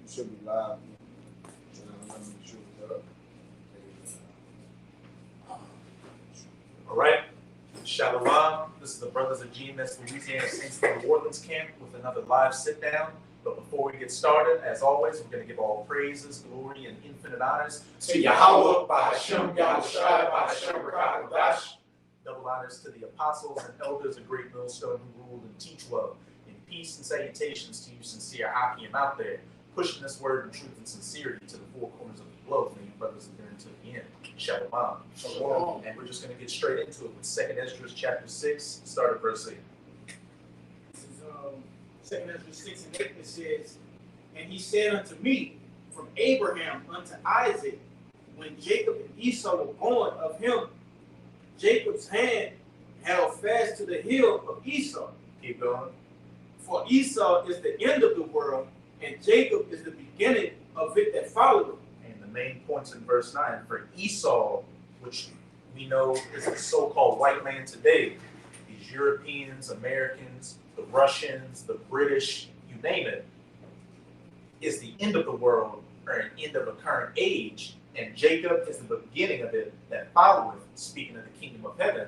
should be live. Let me shoot it up. All right. Shalom. This is the Brothers of GMS Louisiana Saints of New Orleans camp with another live sit down. But before we get started, as always, we're going to give all praises, glory, and infinite honors To Yahweh, by Hashem, Yahushua, by Hashem, Rakadash. Double honors to the apostles and elders of Great Millstone who rule and teach well. In peace and salutations to you sincere Hakim out there, pushing this word in truth and sincerity to the four corners of the globe. May you brothers adhere to the end. Shalom. Shalom. And we're just going to get straight into it with 2nd Esdras chapter 6, start at verse 8. This is 2nd Esdras 6 and 8. It says, "And he said unto me, from Abraham unto Isaac, when Jacob and Esau were born of him, Jacob's hand held fast to the heel of Esau. Keep going. For Esau is the end of the world, and Jacob is the beginning of it that followeth." And the main points in verse 9, for Esau, which we know is the so-called white man today, these Europeans, Americans, the Russians, the British, you name it, is the end of the world or an end of a current age, and Jacob is the beginning of it that followeth, speaking of the kingdom of heaven.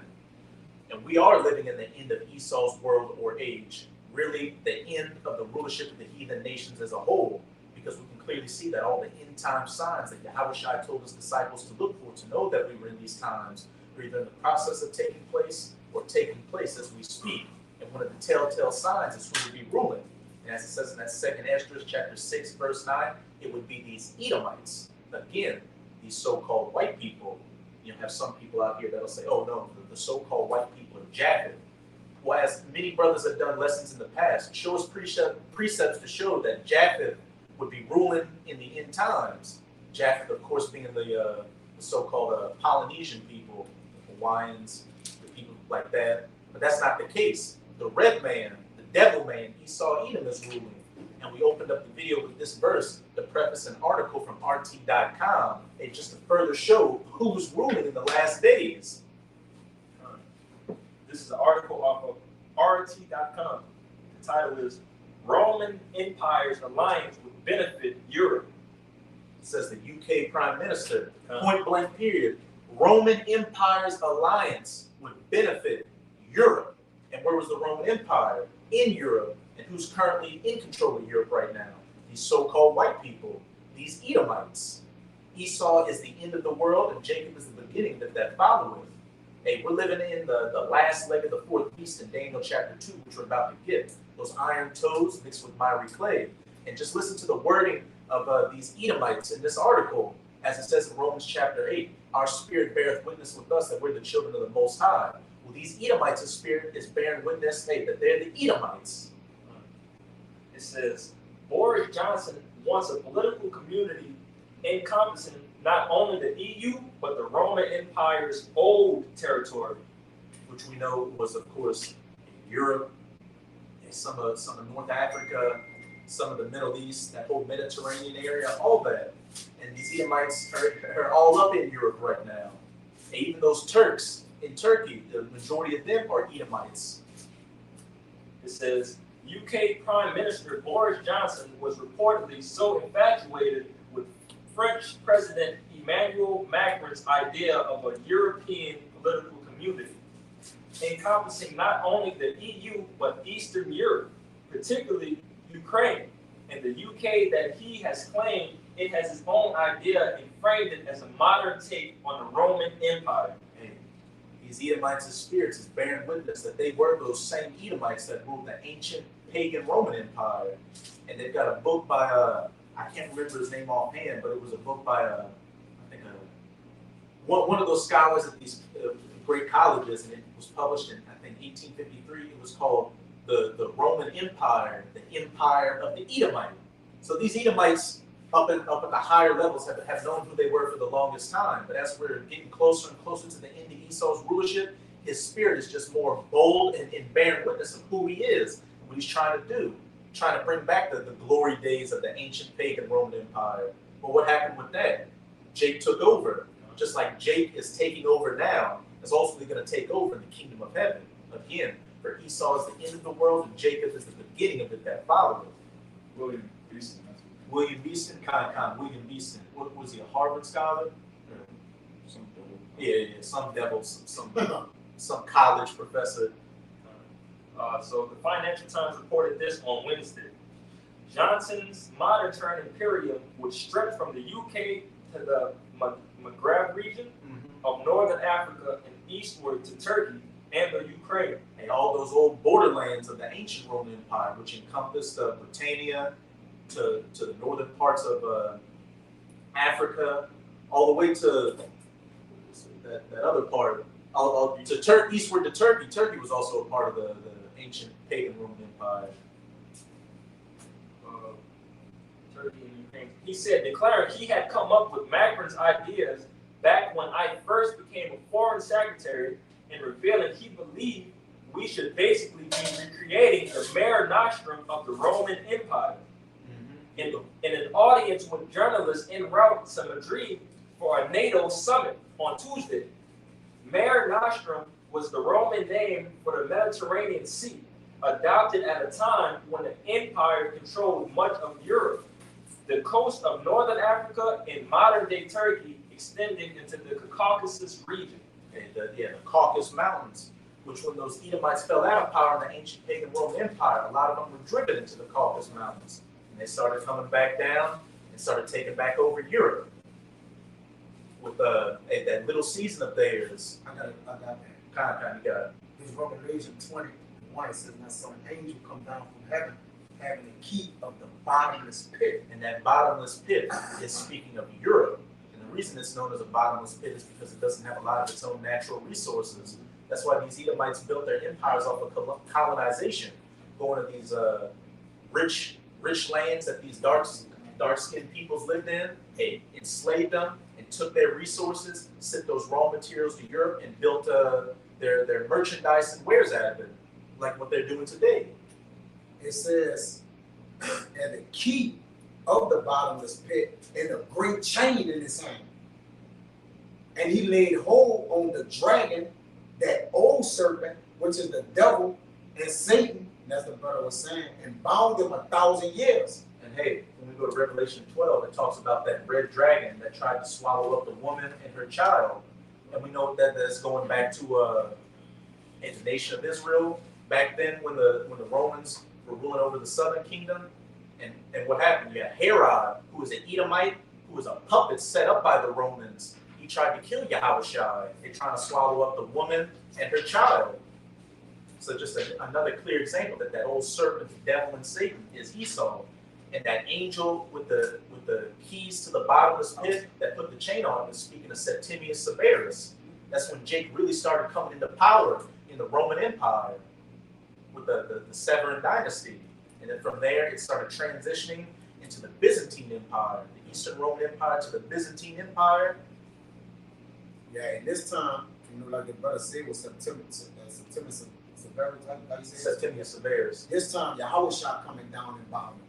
And we are living in the end of Esau's world or age, really the end of the rulership of the heathen nations as a whole, because we can clearly see that all the end time signs that Yahushua told his disciples to look for, to know that we were in these times, are either in the process of taking place or taking place as we speak. And one of the telltale signs is who will be ruling. And as it says in that 2nd Esdras chapter 6, verse 9, it would be these Edomites. Again, these so-called white people. You have some people out here that'll say, oh no, the so-called white people are Japheth. Well, as many brothers have done lessons in the past, show us precepts to show that Japheth would be ruling in the end times. Japheth, of course, being the so-called Polynesian people, the Hawaiians, the people like that. But that's not the case. The red man, the devil man, Esau Edom is ruling. And we opened up the video with this verse to preface an article from RT.com, and just to further show who's ruling in the last days. This is an article off of RT.com. The title is Roman Empire's Alliance Would Benefit Europe. It says the UK Prime Minister, point blank period, Roman Empire's alliance would benefit Europe. And where was the Roman Empire? In Europe. And who's currently in control of Europe right now? These so-called white people, these Edomites. Esau is the end of the world, and Jacob is the beginning that followeth. Hey, we're living in the last leg of the fourth beast in Daniel chapter 2, which we're about to get. Those iron toes mixed with miry clay. And just listen to the wording of these Edomites in this article, as it says in Romans chapter 8, our spirit beareth witness with us that we're the children of the Most High. Well, these Edomites' spirit is bearing witness, hey, that they're the Edomites. It says, Boris Johnson wants a political community encompassing not only the EU, but the Roman Empire's old territory, which we know was, of course, in Europe, and some of North Africa, some of the Middle East, that whole Mediterranean area, all that. And these Edomites are all up in Europe right now. And even those Turks in Turkey, the majority of them are Edomites. It says, UK Prime Minister Boris Johnson was reportedly so infatuated with French President Emmanuel Macron's idea of a European political community, encompassing not only the EU, but Eastern Europe, particularly Ukraine, and the UK, that he has claimed it has its own idea and framed it as a modern take on the Roman Empire. And these Edomites' spirits is bearing witness that they were those same Edomites that ruled the ancient pagan Roman Empire. And they've got a book by, I can't remember his name offhand, but it was a book by, I think, one of those scholars at these great colleges, and it was published in, I think, 1853. It was called the Roman Empire, the Empire of the Edomite. So these Edomites up in the higher levels have known who they were for the longest time. But as we're getting closer and closer to the end of Esau's rulership, his spirit is just more bold and bearing witness of who he is, what he's trying to do, trying to bring back the glory days of the ancient pagan Roman Empire. But what happened with that? Jake took over. Just like Jake is taking over now, is ultimately going to take over in the kingdom of heaven. Again, for Esau is the end of the world, and Jacob is the beginning of it that followeth. William, peace. William Beeston, William Beeston. What was he, a Harvard scholar? Yeah, some devil, some college professor. So the Financial Times reported this on Wednesday. Johnson's modern term imperium would stretch from the UK to the Maghreb region of northern Africa and eastward to Turkey and the Ukraine. And all those old borderlands of the ancient Roman Empire, which encompassed Britannia to the northern parts of Africa, all the way to that other part, to eastward to Turkey. Turkey was also a part of the ancient pagan Roman Empire. Turkey and Ukraine. He said, declaring he had come up with Macron's ideas back when I first became a foreign secretary, and revealing he believed we should basically be recreating the Mare Nostrum of the Roman Empire. In an audience with journalists en route to Madrid for a NATO summit on Tuesday. Mare Nostrum was the Roman name for the Mediterranean Sea, adopted at a time when the empire controlled much of Europe. The coast of northern Africa and modern-day Turkey extending into the Caucasus region. The Caucasus Mountains, which when those Edomites fell out of power in the ancient pagan Roman Empire, a lot of them were driven into the Caucasus Mountains. And they started coming back down and started taking back over Europe. With that little season of theirs. I got that. Kind of got it. This Revelation 21, it says, now some angel come down from heaven, having the key of the bottomless pit. And that bottomless pit is speaking of Europe. And the reason it's known as a bottomless pit is because it doesn't have a lot of its own natural resources. That's why these Edomites built their empires off of colonization, going to these rich lands that these dark-skinned peoples lived in. They enslaved them and took their resources, sent those raw materials to Europe, and built their merchandise and wares out of it, like what they're doing today. It says, and the key of the bottomless pit, and a great chain in his hand. And he laid hold on the dragon, that old serpent, which is the devil and Satan, that's the brother was saying, and bound him 1,000 years. And hey, when we go to Revelation 12, it talks about that red dragon that tried to swallow up the woman and her child. And we know that that's going back to the nation of Israel. Back then, when the Romans were ruling over the southern kingdom, and what happened? You had Herod, who was an Edomite, who was a puppet set up by the Romans. He tried to kill Yahushua. They're trying to swallow up the woman and her child. So just another clear example that old serpent, the devil and Satan, is Esau. And that angel with the keys to the bottomless pit that put the chain on him is speaking of Septimius Severus. That's when Jake really started coming into power in the Roman Empire with the Severan dynasty. And then from there, it started transitioning into the Byzantine Empire, the Eastern Roman Empire to the Byzantine Empire. Yeah, and this time, like the brother said, was Septimius Severus, how you say it? Septimius Severus. This time, Yahushua coming down and bound him.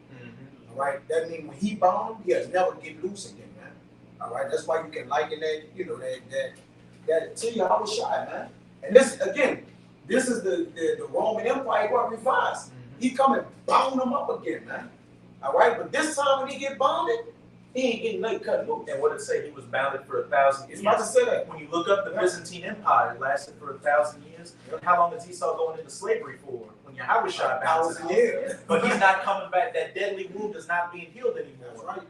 All right, that means when he bound him, he'll never get loose again, man. All right, that's why you can liken that, that to Yahushua, man. And this again, this is the Roman Empire got revised. He come and bound him up again, man. All right, but this time when he get bounded, he ain't getting nothing cut loose. And what it say? He was bounded for 1,000 years. It's about to say that. When you look up the Byzantine Empire, it lasted for 1,000 years. How long is Esau going into slavery for? When Yahushua bounds 1,000 years. But he's not coming back. That deadly wound is not being healed anymore. That's right.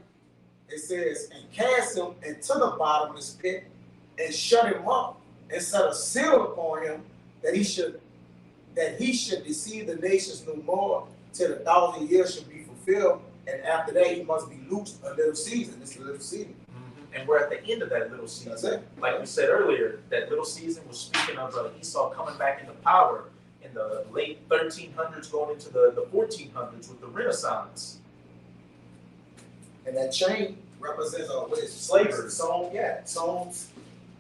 It says, and cast him into the bottomless pit, and shut him up, and set a seal upon him, that he should deceive the nations no more, till the 1,000 years should be fulfilled. And after that, he must be loosed a little season. It's a little season. And we're at the end of that little season. That's it. Like we said earlier, that little season was speaking of Esau coming back into power in the late 1300s, going into the 1400s with the Renaissance. And that chain represents what is Slavery. Psalms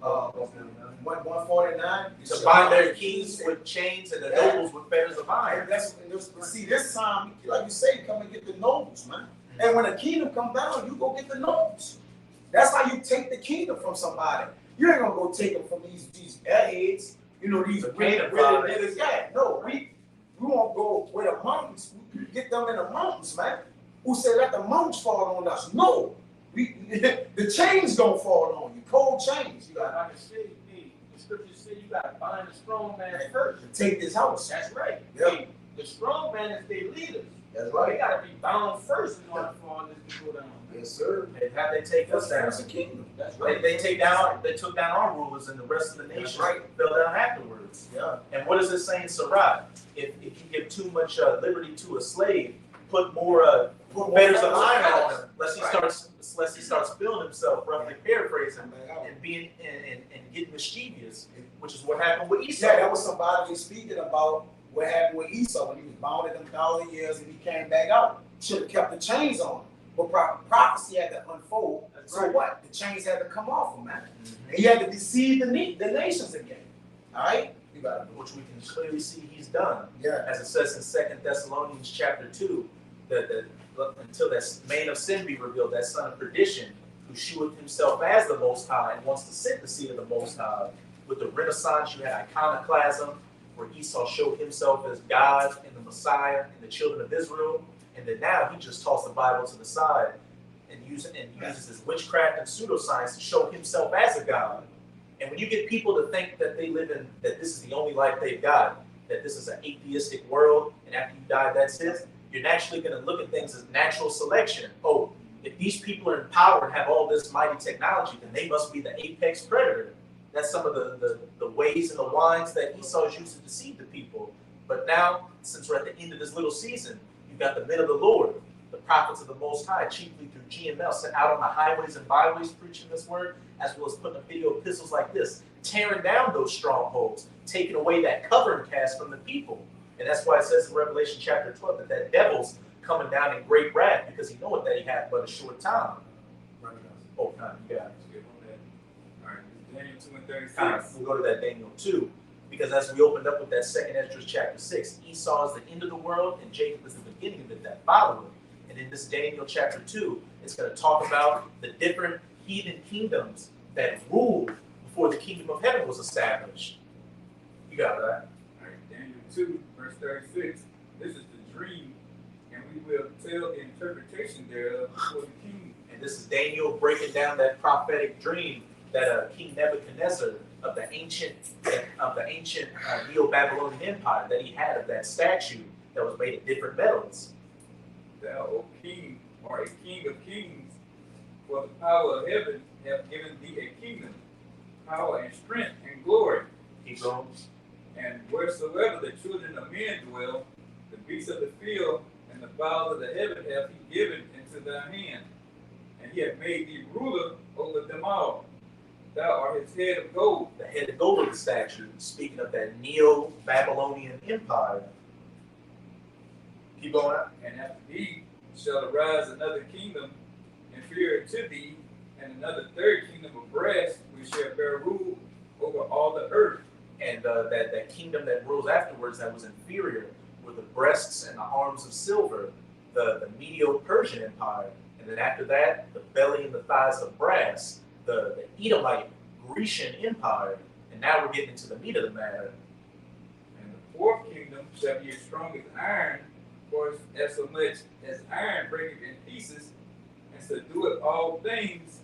149. To bind their kings with chains and the nobles with fetters of iron. See, this time, like you say, come and get the nobles, man. And when the kingdom come down, you go get the nobles. That's how you take the kingdom from somebody. You ain't gonna go take them from these airheads, these really niggas. Yeah, no, we won't go where the mountains. We get them in the mountains, man. who said, let the mountains fall on us. No, the chains don't fall on you. Cold chains. You got Like I said, hey, the scripture said you gotta bind the strong man first. to take this house. That's right. Yeah. Hey, the strong man is their leaders. That's They right. gotta be bound first in order for all this to go down. Yes, sir. And how they take us down? That's the kingdom. That's They, right. they took down our rulers, and the rest of the nation right. fell down afterwards. Yeah. And what does it say in Sirach? If you give too much liberty to a slave, put more fetters of iron on him, lest he starts feeling himself, roughly paraphrasing, and being and getting mischievous, which is what happened with Esau. Yeah, that was somebody speaking about what happened with Esau when he was bound in them 1,000 years and he came back out. Should have kept the chains on. But prophecy had to unfold. That's So right. what? The chains had to come off him, man. Mhm. And he had to deceive the nations again. All right? You got it. Which we can clearly see he's done. Yeah. As it says in 2 Thessalonians chapter 2, that until that man of sin be revealed, that son of perdition, who sheweth himself as the Most High and wants to sit in the seat of the Most High. With the Renaissance, you had iconoclasm, where Esau showed himself as God and the Messiah and the children of Israel. And then now he just tossed the Bible to the side and uses his witchcraft and pseudoscience to show himself as a God. And when you get people to think that that this is the only life they've got, that this is an atheistic world, and after you die, that's it, you're naturally going to look at things as natural selection. Oh, if these people are in power and have all this mighty technology, then they must be the apex predator. That's some of the ways and the wines that Esau's used to deceive the people. But now, since we're at the end of this little season, you've got the men of the Lord, the prophets of the Most High, chiefly through GML, sent out on the highways and byways preaching this word, as well as putting up video epistles like this, tearing down those strongholds, taking away that covering cast from the people. And that's why it says in Revelation chapter 12 that devil's coming down in great wrath because he knoweth that he hath but a short time. Oh, time, you got it. Alright, Daniel 2 and 36. We'll go to that Daniel 2, because as we opened up with that second Esdras chapter 6, Esau is the end of the world and Jacob is the beginning of it that followed. And in this Daniel chapter 2, it's going to talk about the different heathen kingdoms that ruled before the kingdom of heaven was established. You got that? Alright, Daniel 2, verse 36. This is the dream, and we will tell the interpretation thereof before the king. And this is Daniel breaking down that prophetic dream that King Nebuchadnezzar of the ancient Neo-Babylonian Empire that he had of that statue that was made of different metals. Thou, O king, art a king of kings, for the power of heaven hath given thee a kingdom, power and strength and glory. Keep going. And wheresoever the children of men dwell, the beasts of the field and the fowls of the heaven hath he given into thy hand. And he hath made thee ruler over them all. Thou art his head of gold. The head of gold of the statue, speaking of that Neo-Babylonian Empire. Keep going. And after thee shall arise another kingdom inferior to thee, and another third kingdom of brass, which shall bear rule over all the earth. And that kingdom that rules afterwards that was inferior were the breasts and the arms of silver, the Medo-Persian Empire. And then after that, the belly and the thighs of brass, the Edomite Grecian Empire. And now we're getting into the meat of the matter. And the fourth kingdom shall be as strong as iron, for as so much as iron breaketh in pieces, and subdueth all things,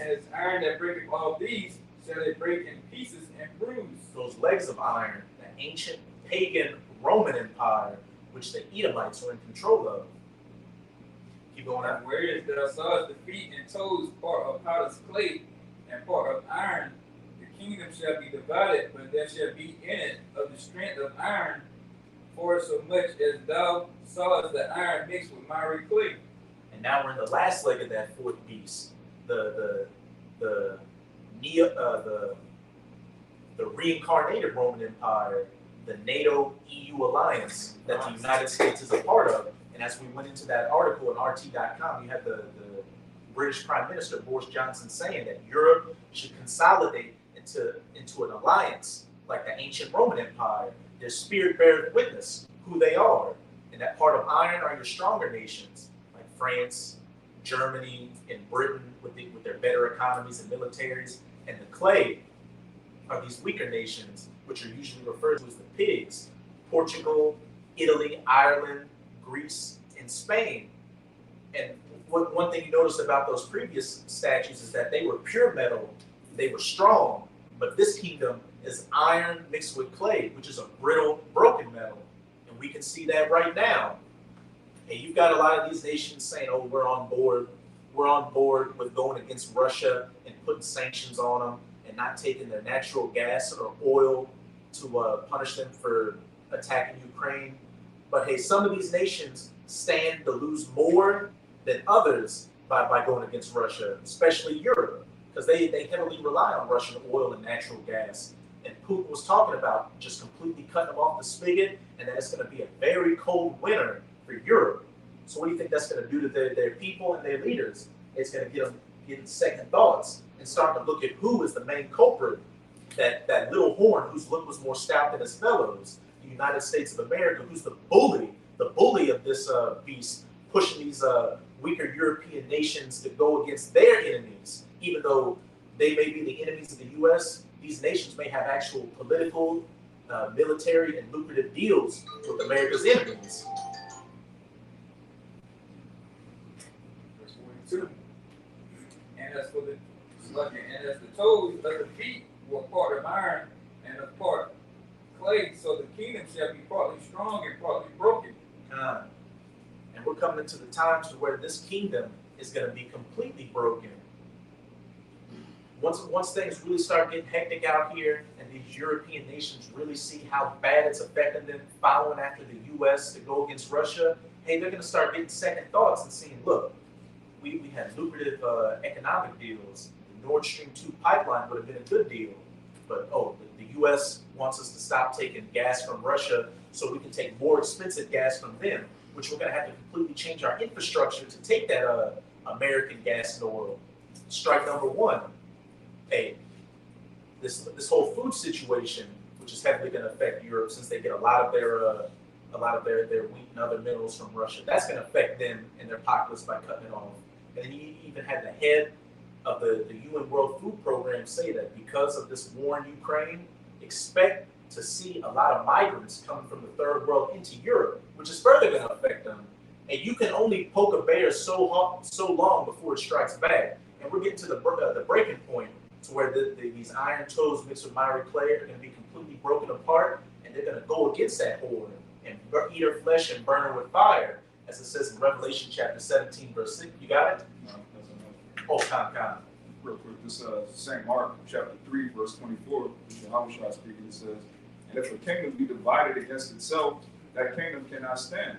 and as iron that breaketh all these, shall it break in pieces and bruise. Those legs of iron, the ancient pagan Roman Empire, which the Edomites were in control of. Keep going on. And whereas thou sawest the feet and toes part of potter's clay and part of iron, the kingdom shall be divided, but there shall be in it of the strength of iron, for so much as thou sawest the iron mixed with miry clay. And now we're in the last leg of that fourth beast, the reincarnated Roman Empire, the NATO-EU alliance that the United States is a part of. And as we went into that article in RT.com, you had the British Prime Minister Boris Johnson saying that Europe should consolidate into an alliance like the ancient Roman Empire. Their spirit beareth witness who they are. And that part of iron are your stronger nations, like France, Germany, and Britain with their better economies and militaries. And the clay are these weaker nations, which are usually referred to as the pigs. Portugal, Italy, Ireland, Greece, and Spain. one thing you noticed about those previous statues is that they were pure metal, they were strong, but this kingdom is iron mixed with clay, which is a brittle, broken metal. And we can see that right now. And you've got a lot of these nations saying, oh, we're on board with going against Russia and putting sanctions on them and not taking their natural gas or oil to punish them for attacking Ukraine. But hey, some of these nations stand to lose more than others by going against Russia, especially Europe, because they heavily rely on Russian oil and natural gas. And Putin was talking about just completely cutting them off the spigot, and that it's going to be a very cold winter for Europe. So what do you think that's going to do to their people and their leaders? It's going to get them getting second thoughts and start to look at who is the main culprit, that little horn whose look was more stout than his fellows, the United States of America, who's the bully of this beast, pushing these weaker European nations to go against their enemies. Even though they may be the enemies of the U.S., these nations may have actual political, military, and lucrative deals with America's enemies. Verse 42. And as for the toes of the feet were part of iron and of part clay, so the kingdom shall be partly strong and partly broken. And we're coming into the times where this kingdom is going to be completely broken. Once things really start getting hectic out here and these European nations really see how bad it's affecting them following after the U.S. to go against Russia, hey, they're going to start getting second thoughts and seeing, look, we had lucrative economic deals. The Nord Stream 2 pipeline would have been a good deal. But, the U.S. wants us to stop taking gas from Russia so we can take more expensive gas from them, which we're going to have to completely change our infrastructure to take that American gas and oil. Strike number one. Hey, this whole food situation, which is heavily going to affect Europe since they get a lot of their wheat and other minerals from Russia. That's going to affect them and their pockets by cutting it off. And then you even had the head of the UN World Food Program say that because of this war in Ukraine, expect to see a lot of migrants coming from the third world into Europe, which is further going to affect them. And you can only poke a bear so long before it strikes back. And we're getting to the breaking point to where these iron toes mixed with miry clay are going to be completely broken apart, and they're going to go against that horde and eat her flesh and burn her with fire, as it says in Revelation chapter 17, verse 6. You got it? No, that's enough. Oh, come. Real quick, this St. Mark chapter 3, verse 24, which Yahushua speaking, it says, and if a kingdom be divided against itself, that kingdom cannot stand.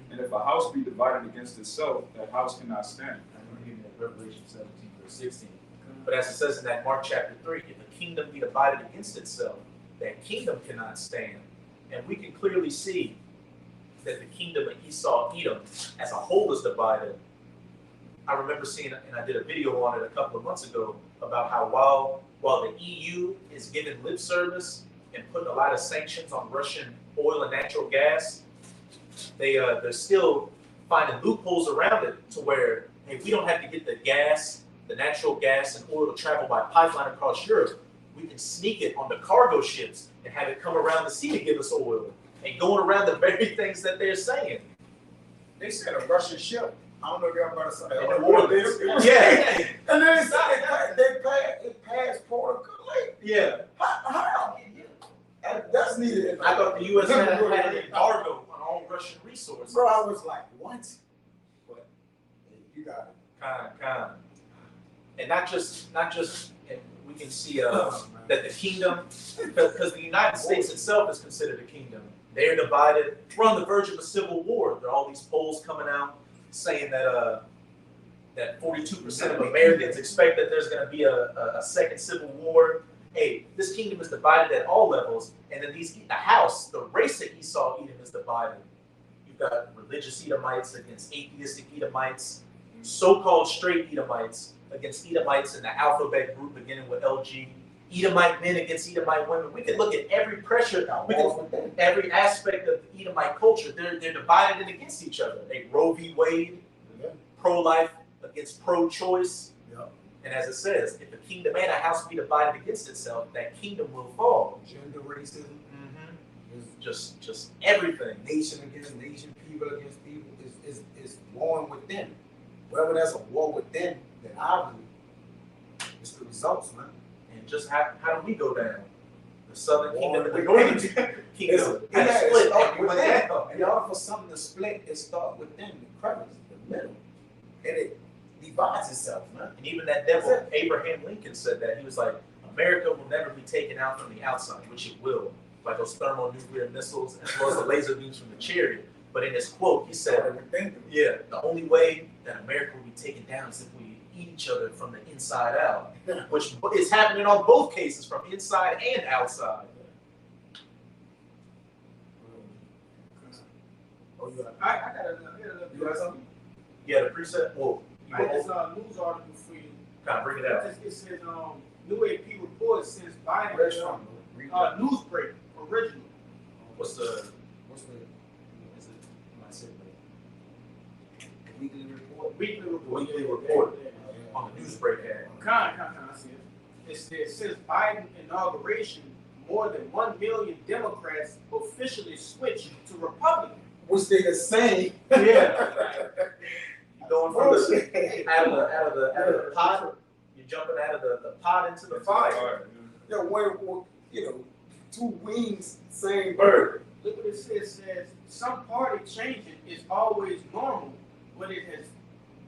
And if a house be divided against itself, that house cannot stand. I'm going to give you that Revelation 17, verse 16. But as it says in that Mark chapter 3, if a kingdom be divided against itself, that kingdom cannot stand. And we can clearly see that the kingdom of Esau, Edom, as a whole is divided. I remember seeing, and I did a video on it a couple of months ago, about how while the EU is giving lip service and putting a lot of sanctions on Russian oil and natural gas, they're still finding loopholes around it to where, hey, we don't have to get the natural gas and oil to travel by pipeline across Europe. We can sneak it on the cargo ships and have it come around the sea to give us oil, and going around the very things that they're saying. They said a Russian ship. I don't know if y'all about to say. In New Orleans. Yeah. And then it passed Port of Calais. Yeah. How? That's needed. I thought the U.S. had an embargo on all Russian resources. Bro, I was like, what? But you got it. Kind. And not just, and we can see that the kingdom, because the United States itself is considered a kingdom. They're divided. We're on the verge of a civil war. There are all these polls coming out saying that 42% of Americans expect that there's going to be a second civil war. Hey, this kingdom is divided at all levels, and then the race of Esau, Edom, is divided. You've got religious Edomites against atheistic Edomites, so-called straight Edomites against Edomites in the alphabet group beginning with LG, Edomite men against Edomite women. We can look at every every aspect of the Edomite culture. They're divided and against each other. They Roe v. Wade, pro-life against pro-choice. And as it says, if a kingdom and a house be divided against itself, that kingdom will fall. Gender racism. Just everything. Nation against nation, people against people is warring within. Wherever there's a war within, then obviously it's the results, man. And just how do we go down? The Southern War Kingdom and the within. Northern Kingdom Yeah, had it split. start And we went within. down. In order for something to split, it starts within the crevice, the middle, and it divides itself, man. And even that devil, Abraham Lincoln, said that. He was like, America will never be taken out from the outside, which it will, like those thermonuclear missiles as well as the laser beams from the chariot. But in his quote, he said, yeah, the only way that America will be taken down is if we eat each other from the inside out, which is happening on both cases, from inside and outside. Oh, you got I got another. you got something? Yeah, the preset. Well, you I got will this news article for you. kind of bring it out. It says new AP report since Biden Where's from? Read that. Newsbreak original. What's the? What's the Is it? My segment? weekly report? Weekly report. Weekly report. Yeah. On the Newsbreak ad. I see it. It says since Biden inauguration, more than 1 million Democrats officially switched to Republican. Which they the same. Yeah. Going from the Bullshit. out of the pot, you're jumping out of the pot into the fire. Yeah, one, you know, two wings, same bird. Look what it says. It says some party changing is always normal, but it has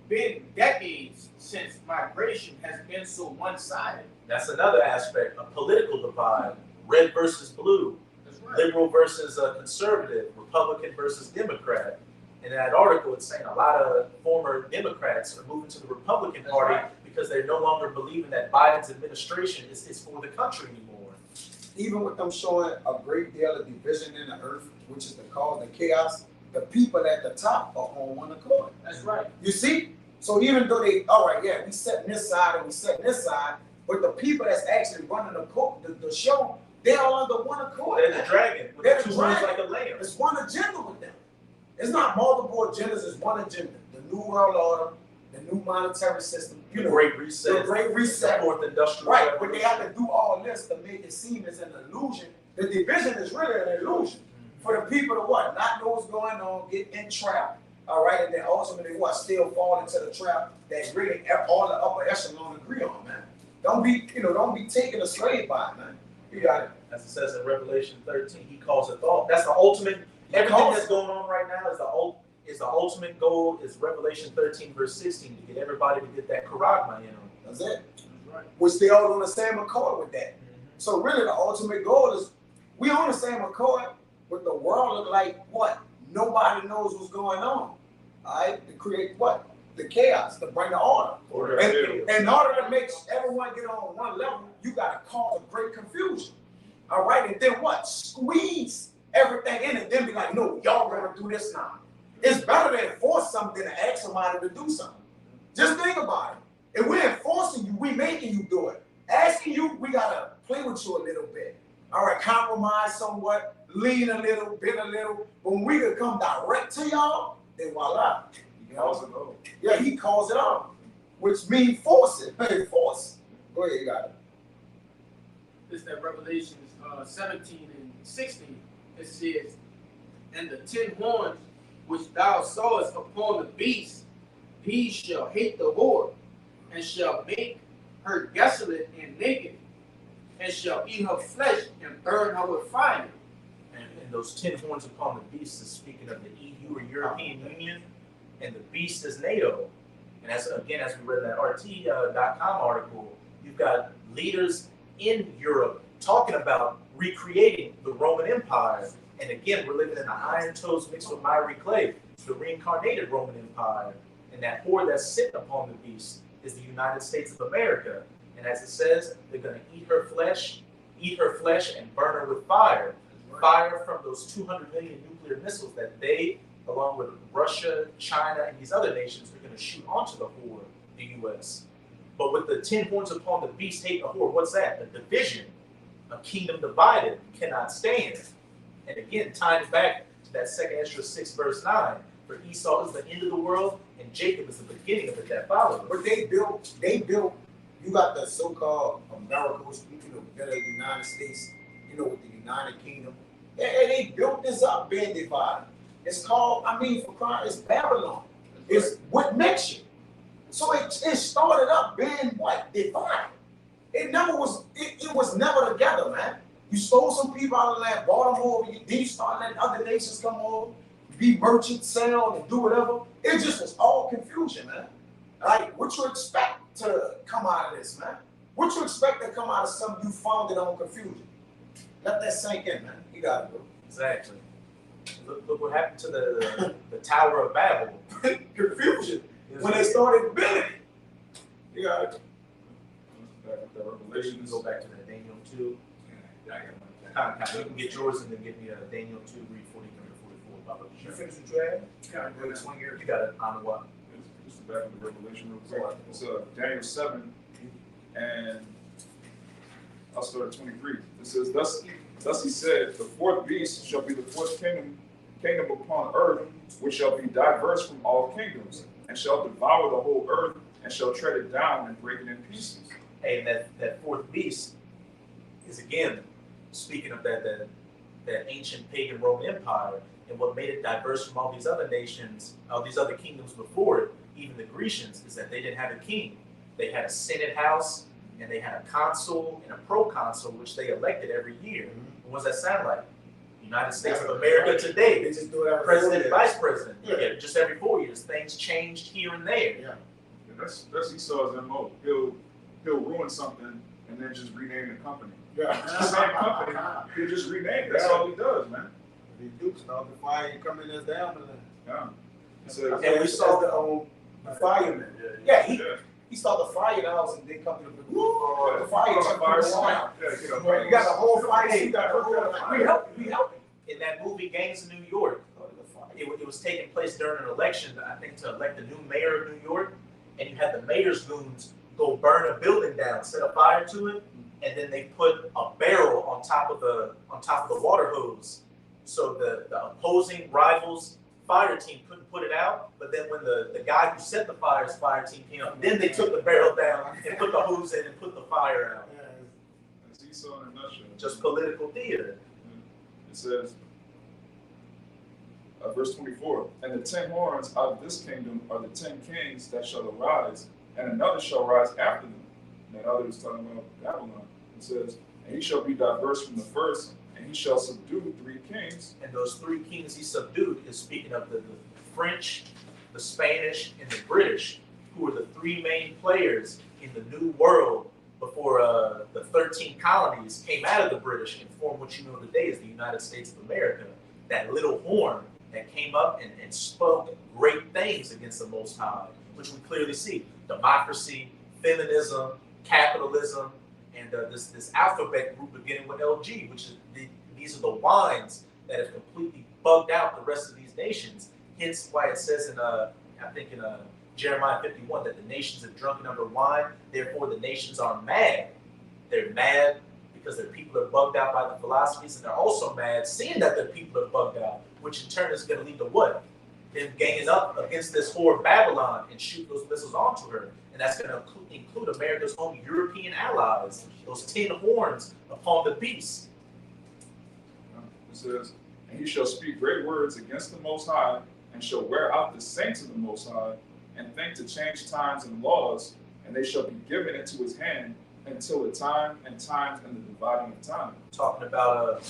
been decades since migration has been so one-sided. That's another aspect, a political divide, red versus blue, That's right. liberal versus conservative, Republican versus Democrat. In that article, it's saying a lot of former Democrats are moving to the Republican That's Party right. because they're no longer believing that Biden's administration is for the country anymore. Even with them showing a great deal of division in the earth, which is the cause of chaos, the people at the top are on one accord. That's right. You see? So even though they, all right, yeah, we set this side and we set this side, but the people that's actually running the show, they're all under one accord. They're the dragon with They're the the two horns dragon. like a lamb. It's one agenda with them. It's not multiple agendas, it's one agenda. The new world order, the new monetary system, you know, Great Reset, the great reset. Fourth Industrial Right, but they Revolution. have to do all this to make it seem as an illusion. The division is really an illusion for the people to what? Not know what's going on, get entrapped, all right, and then ultimately what? Still fall into the trap that really all the upper echelon agree on, man. Don't be taken a slave by it, man. You got it. As it says in Revelation 13, he calls it all. That's the ultimate. Everything that's going on right now is the ultimate goal. Is Revelation 13 verse 16 to get everybody to get that charagma in them. That's it. That's right. Which they all on the same accord with that. So really the ultimate goal is we on the same accord, but the world look like what? Nobody knows what's going on. All right? To create what? The chaos, to bring the order. Order And of chaos. in order to make everyone get on one level, you got to cause a great confusion. All right? And then what? Squeeze everything in and then be like, no, y'all gonna do this now. It's better to enforce something than to ask somebody to do something. Just think about it. If we're enforcing you, we making you do it. Asking you, we gotta play with you a little bit. All right, compromise somewhat, lean a little, bend a little. But when we can come direct to y'all, then voila. He calls it all. Yeah, he calls it out, which means force it. Hey, force. Go ahead, you got it. This is that Revelations 17 and 16. It says, and the 10 horns which thou sawest upon the beast, these shall hate the Lord, and shall make her desolate and naked, and shall eat her flesh and burn her with fire. And those 10 horns upon the beast is speaking of the EU or European Union, and the beast is NATO. And as we read in that RT.com article, you've got leaders in Europe talking about recreating the Roman Empire. And again, we're living in the iron toes mixed with miry clay, the reincarnated Roman Empire. And that horde that's sitting upon the beast is the United States of America. And as it says, they're going to eat her flesh and burn her with fire. Fire from those 200 million nuclear missiles that they, along with Russia, China, and these other nations, are going to shoot onto the horde, the U.S. But with the 10 horns upon the beast hating the horde, what's that? A division. A kingdom divided cannot stand. And again, tying it back to that 2 Ezra 6 verse 9, for Esau is the end of the world, and Jacob is the beginning of it that follows. But they built, you got the so-called America, which better the United States, with the United Kingdom. And they built this up, being divided. It's called, for crying, it's Babylon. It's what makes you. it started up being what? Divided. It never was, it was never together, man. You stole some people out of the land, brought them over, then you started letting other nations come over, be merchant, sell, and do whatever. It just was all confusion, man. Like, what you expect to come out of this, man? What you expect to come out of something you founded on confusion? Let that sink in, man. You got it, bro. Exactly. Look what happened to the Tower of Babel. Confusion. When they started building it. You got it. Back with that You Revelation. can go back to that Daniel 2. Yeah, I got one. You can get yours and then give me a Daniel 2, read 43 to 44. Baba. You finished what you had? Kind of swing here. You got it on what? This is back with the Revelation real quick. It's Daniel 7, and I'll start at 23. It says, Thus he said, the fourth beast shall be the fourth kingdom upon earth, which shall be diverse from all kingdoms, and shall devour the whole earth, and shall tread it down and break it in pieces. Hey, that fourth beast is again speaking of that ancient pagan Roman Empire, and what made it diverse from all these other nations, all these other kingdoms before it, even the Grecians, is that they didn't have a king. They had a senate house, and they had a consul and a proconsul, which they elected every year. And what does that sound like? United States of America today. They just do it every President, 4 years. vice president. Yeah, just every 4 years. Things changed here and there. Yeah. And that's Esau's MO. He'll ruin something and then just rename the company. Yeah. The same company, he'll just rename it. That's all he does, man. The Dukes and all the fire you come in as down to Yeah. He said, and we saw the fireman. Yeah, he started the fire house and then come to the Yeah. the fire truck. Fire Fire around. Yeah, get up. You got the whole fire. You got the whole. We help. In that movie Gangs of New York, it was taking place during an election, I think, to elect the new mayor of New York, and you had the mayor's goons go burn a building down, set a fire to it, and then they put a barrel on top of the water hose, so the opposing rivals fire team couldn't put it out. But then when the guy who set the fire's fire team came up, then they took the barrel down and put the hose in and put the fire out. That's Esau in a nutshell. Just political theater. It says, verse 24, and the 10 horns out of this kingdom are the 10 kings that shall arise, and another shall rise after them. And that other is talking about Babylon. It says, and he shall be diverse from the first, and he shall subdue 3 kings. And those 3 kings he subdued is speaking of the French, the Spanish, and the British, who were the 3 main players in the New World before the 13 colonies came out of the British and formed what you know today as the United States of America. That little horn that came up and spoke great things against the Most High, which we clearly see. Democracy, feminism, capitalism, and this alphabet group beginning with LG, which is these are the wines that have completely bugged out the rest of these nations. Hence why it says in I think in Jeremiah 51 that the nations have drunken of their wine, therefore the nations are mad. They're mad because their people are bugged out by the philosophies, and they're also mad seeing that their people are bugged out, which in turn is going to lead to what? Them ganging up against this whore Babylon and shoot those missiles onto her. And that's going to include America's own European allies, those 10 horns upon the beast. It says, and he shall speak great words against the Most High, and shall wear out the saints of the Most High, and think to change times and laws, and they shall be given into his hand until the time and times and the dividing of time. Talking about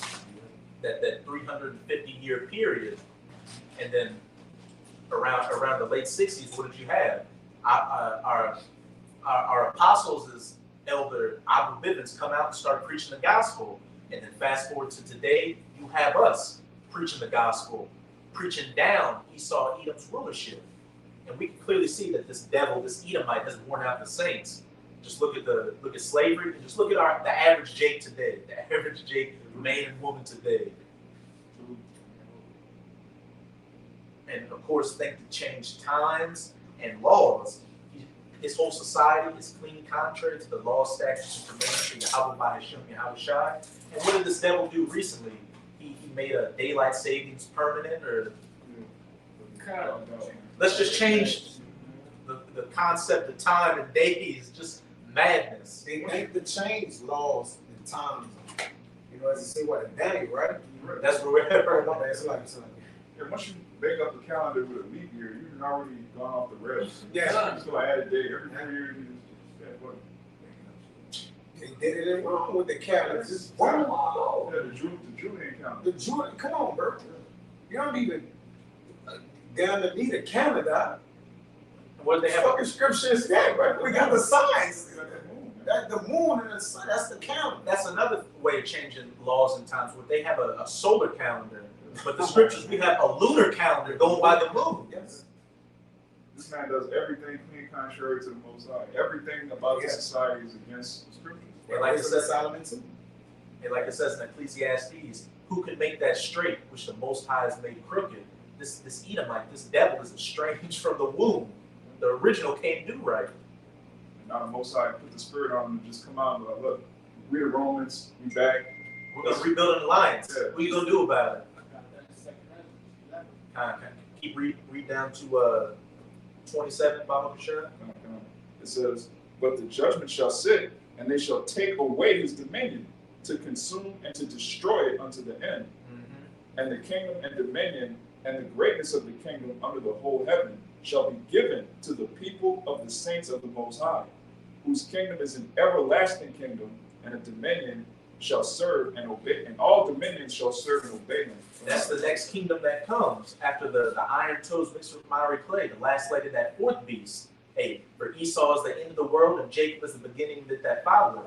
that 350-year period, and then around the late 60s, what did you have? Our apostles, as Elder Abu Bivens, come out and start preaching the gospel, and then fast forward to today, you have us preaching the gospel, preaching down Esau Edom's rulership, and we can clearly see that this devil, this Edomite, has worn out the saints. Just look at slavery, and just look at the average Jake today, the average Jake, man and woman today. And of course, think to change times and laws. His whole society is clean contrary to the law, statutes, and commandments of Yahweh by Hashem, Yahweh Shai. And what did this devil do recently? He made a daylight savings permanent, or let's just change the concept of time and days. Just madness. They think to change laws and times. You know, as you say, what, in Daniel, right? That's where we're at. My bad, it's like, Yeah, once you make up a calendar with a leap year, you've already gone off the rails. Yeah. You just gonna add a day every 4 years. They did it wrong with the calendar. It's wrong all over. Yeah, the Julian calendar. The Jordan, come on, bro. You don't even down to need a calendar. What they The have? fucking scripture is that, bro. We got the signs. They got that moon, man. That the moon and the sun. That's the calendar. That's another way of changing laws and times. Where they have a solar calendar, but the scriptures we have a lunar calendar going by the moon. Yes. This man does everything clean contrary to the Most High. Everything about his society is against the scriptures. And like it says, Solomon too. and like it says in Ecclesiastes, who can make that straight, which the Most High has made crooked? This Edomite, this devil is estranged from the womb. The original can't do right. And now the Most High put the spirit on him and just come out and be like, look, we the Romans, we back. We're gonna rebuild an alliance. Yeah. What are you gonna do about it? I got that in Second Ezra 11. Keep read down to 27, Baba Kashara. It says, but the judgment shall sit, and they shall take away his dominion, to consume and to destroy it unto the end. And the kingdom and dominion and the greatness of the kingdom under the whole heaven shall be given to the people of the saints of the Most High, whose kingdom is an everlasting kingdom, and a dominion shall serve and obey, and all dominions shall serve and obey him. That's the next kingdom that comes after the iron toes mixed with miry clay, the last leg of that fourth beast. Hey, for Esau is the end of the world, and Jacob is the beginning that followed.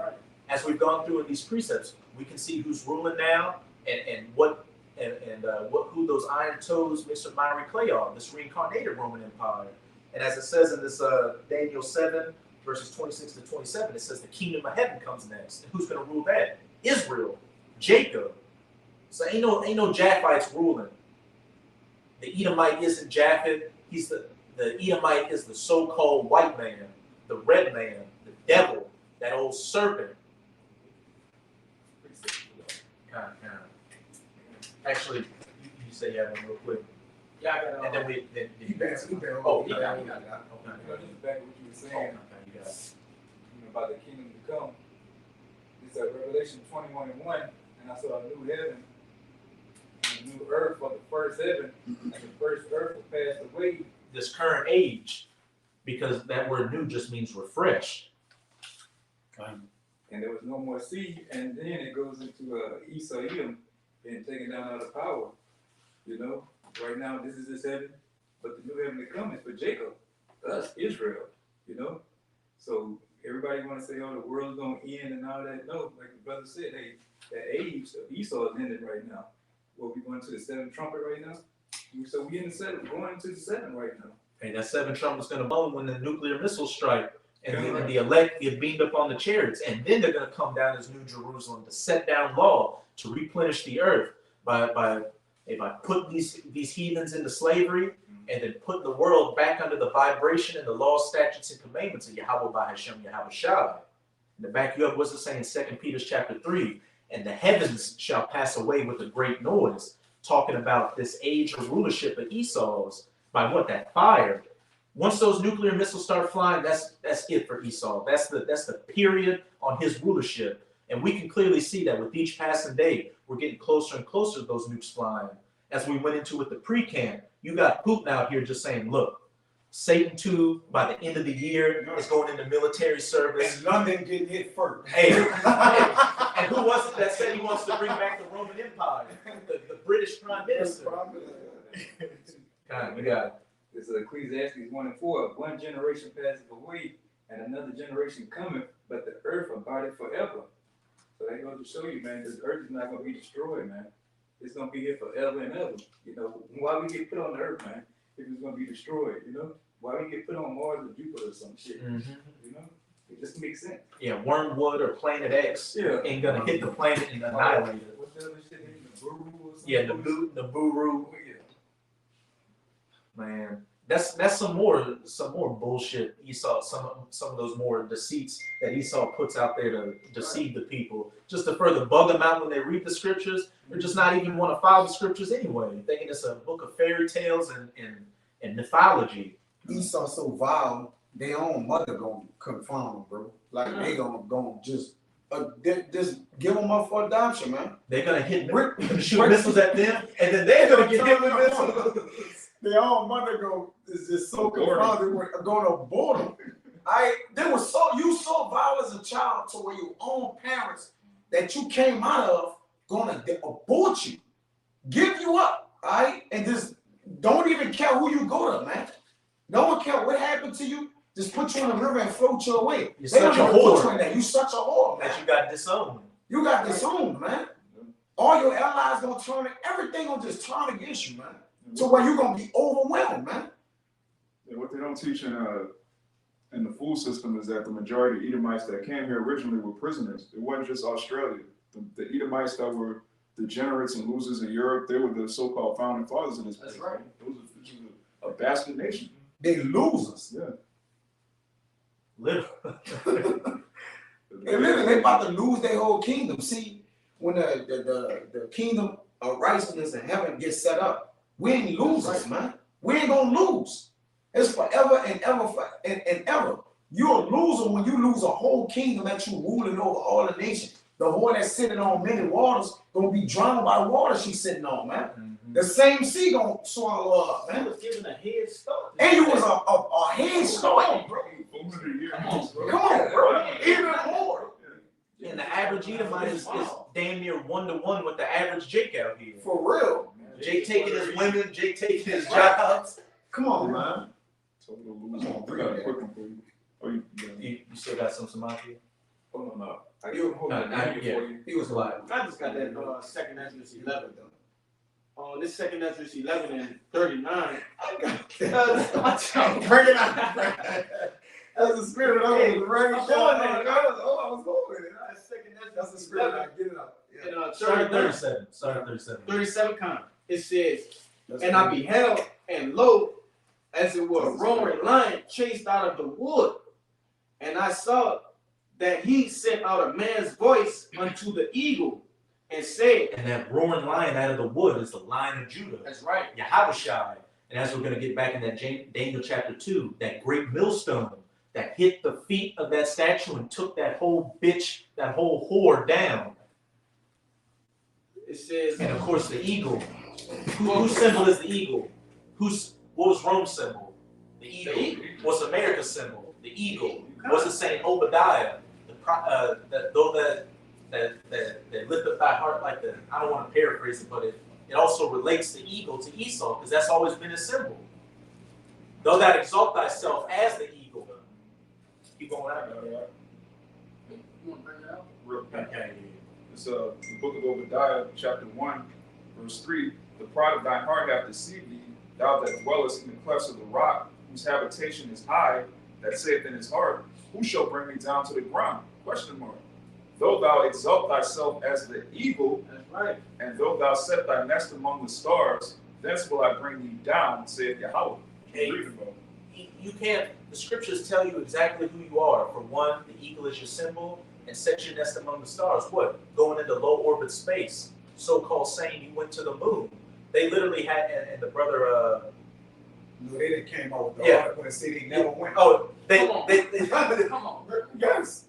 As we've gone through in these precepts, we can see who's ruling now and who those iron toes mixed with miry clay are, this reincarnated Roman Empire. And as it says in this Daniel 7, verses 26 to 27, it says the kingdom of heaven comes next. And who's going to rule that? Israel, Jacob. So ain't no Japhites ruling. The Edomite isn't Japheth. He's the Edomite is the so-called white man, the red man, the devil, that old serpent. Kind of. Actually, you say yeah, real quick. Yeah, I got And then we then He been. Oh, he okay. got. You know, this is back to what you were saying, Okay, you got it. you know, about the kingdom to come. It's at Revelation 21:1, and I saw a new heaven and a new earth, for the first heaven and the first earth will pass away. This current age, because that word new just means refreshed. And there was no more sea, and then it goes into Esau, Edom, being taken down out of power. You know, right now this is his heaven, but the new heaven to come is for Jacob, us, Israel. You know, so everybody want to say, "Oh, the world's gonna end" and all that. No, like the brother said, hey, the age of Esau is ending right now. What we going to the seventh trumpet right now? So we in the seventh, going into the seventh right now. And that seven trumpet's going to blow when the nuclear missiles strike, and then the elect get beamed up on the chariots, and then they're going to come down as New Jerusalem to set down law, to replenish the earth by putting these heathens into slavery, and then putting the world back under the vibration and the laws, statutes, and commandments of Yahweh by Hashem Yahweh Shai. And to back you up, what's it saying in 2 Peter chapter 3? And the heavens shall pass away with a great noise, talking about this age of rulership of Esau's by what? That fire. Once those nuclear missiles start flying, that's it for Esau. That's the period on his rulership. And we can clearly see that with each passing day, we're getting closer and closer to those nukes flying. As we went into with the pre-camp, you got Putin out here just saying, look, Satan 2, by the end of the year, is going into military service. And London getting hit first. Hey, and who was it that said he wants to bring back the Roman Empire? The British Prime Minister. God, you got it. It's Ecclesiastes 1:4. One generation passeth away, and another generation cometh, but the earth abideth forever. So that goes to show you, man, the earth is not going to be destroyed, man. It's going to be here forever and ever. You know, why we get put on the earth, man, if it's going to be destroyed, you know? Why we get put on Mars or Jupiter or some shit, you know? It just makes sense. Yeah, Wormwood or Planet X ain't gonna hit the planet and annihilate it. What's the other shit? Nibiru or something? Yeah, Nibiru. Oh, yeah. Man, that's some more bullshit. Esau, some of those more deceits that Esau puts out there to deceive the people, just to further bug them out when they read the scriptures, or just not even want to follow the scriptures anyway, thinking it's a book of fairy tales and mythology. Esau so vile, their own mother gonna confound them, bro. Like they gonna just just give them up for adoption, man. They're gonna shoot missiles at them, and then they're gonna get hit with missiles. Their own mother is just so confounded with going to abort them. You so violent as a child to where your own parents that you came out of gonna abort you, give you up, all right, and just don't even care who you go to, man. No one care what happened to you. Just put you in the river and float you away. You're such a whore. You such a whore, man. That you got disowned. You got disowned, man. All your allies gonna turn, everything gonna just turn against you, man. To where you gonna be overwhelmed, man. Yeah, what they don't teach in the food system is that the majority of Edomites that came here originally were prisoners. It wasn't just Australia. The Edomites that were degenerates and losers in Europe, they were the so-called founding fathers in this place. That's right. This was a bastard nation. They losers. Yeah. Literally. And literally, they about to lose their whole kingdom. See, when the kingdom of righteousness in heaven gets set up, we ain't losers, man. We ain't gonna lose. It's forever and ever and ever. You're a loser when you lose a whole kingdom that you ruling over all the nations. The whore that's sitting on many waters gonna be drowned by the water she's sitting on, man. Mm-hmm. The same sea gonna swallow her up, man. was given a head start. And you was a head start, bro. Come on, bro. Even more. And the average Edomite is damn near 1-to-1 with the average Jake out here. For real. Jake taking his women, Jake taking his jobs. Come on, man. You still got some Samaki? Hold on up. He was alive. I just got that second Ezra's 11 though. On this second Ezra's 11 and 39, I got Bring it out. That's the spirit. I was right. I was going with it. That's the spirit. I get it up. Yeah. Start 37. Start 37. 37 kind. It says, and I beheld, and lo, as it were a roaring lion chased out of the wood, and I saw that he sent out a man's voice unto the eagle, and said, and that roaring lion out of the wood is the Lion of Judah. That's right. Yahushua. And as we're going to get back in that Daniel chapter 2, that great millstone that hit the feet of that statue and took that whole bitch, that whole whore down. It says, and of course the eagle. Whose symbol is the eagle? What was Rome's symbol? The eagle. What's America's symbol? The eagle. What's it saying? Obadiah. That lift up thy heart like the, I don't want to paraphrase it, but it also relates the eagle to Esau, because that's always been his symbol. Though that exalt thyself as the eagle. Keep going out. You want to bring it out? Okay. It's the book of Obadiah, chapter 1, verse 3. The pride of thine heart hath deceived thee, thou that dwellest in the clefts of the rock, whose habitation is high, that saith in his heart, who shall bring me down to the ground? Question mark. Though thou exalt thyself as the eagle, that's right, and though thou set thy nest among the stars, thence will I bring thee down, saith Yahweh. Hey, you can't, the scriptures tell you exactly who you are. For one, the eagle is your symbol, and set your nest among the stars. What? Going into low orbit space. So-called saying you went to the moon. They literally had, and the brother, no, they didn't came out with the article and said they never went. Oh, they come on. Yes.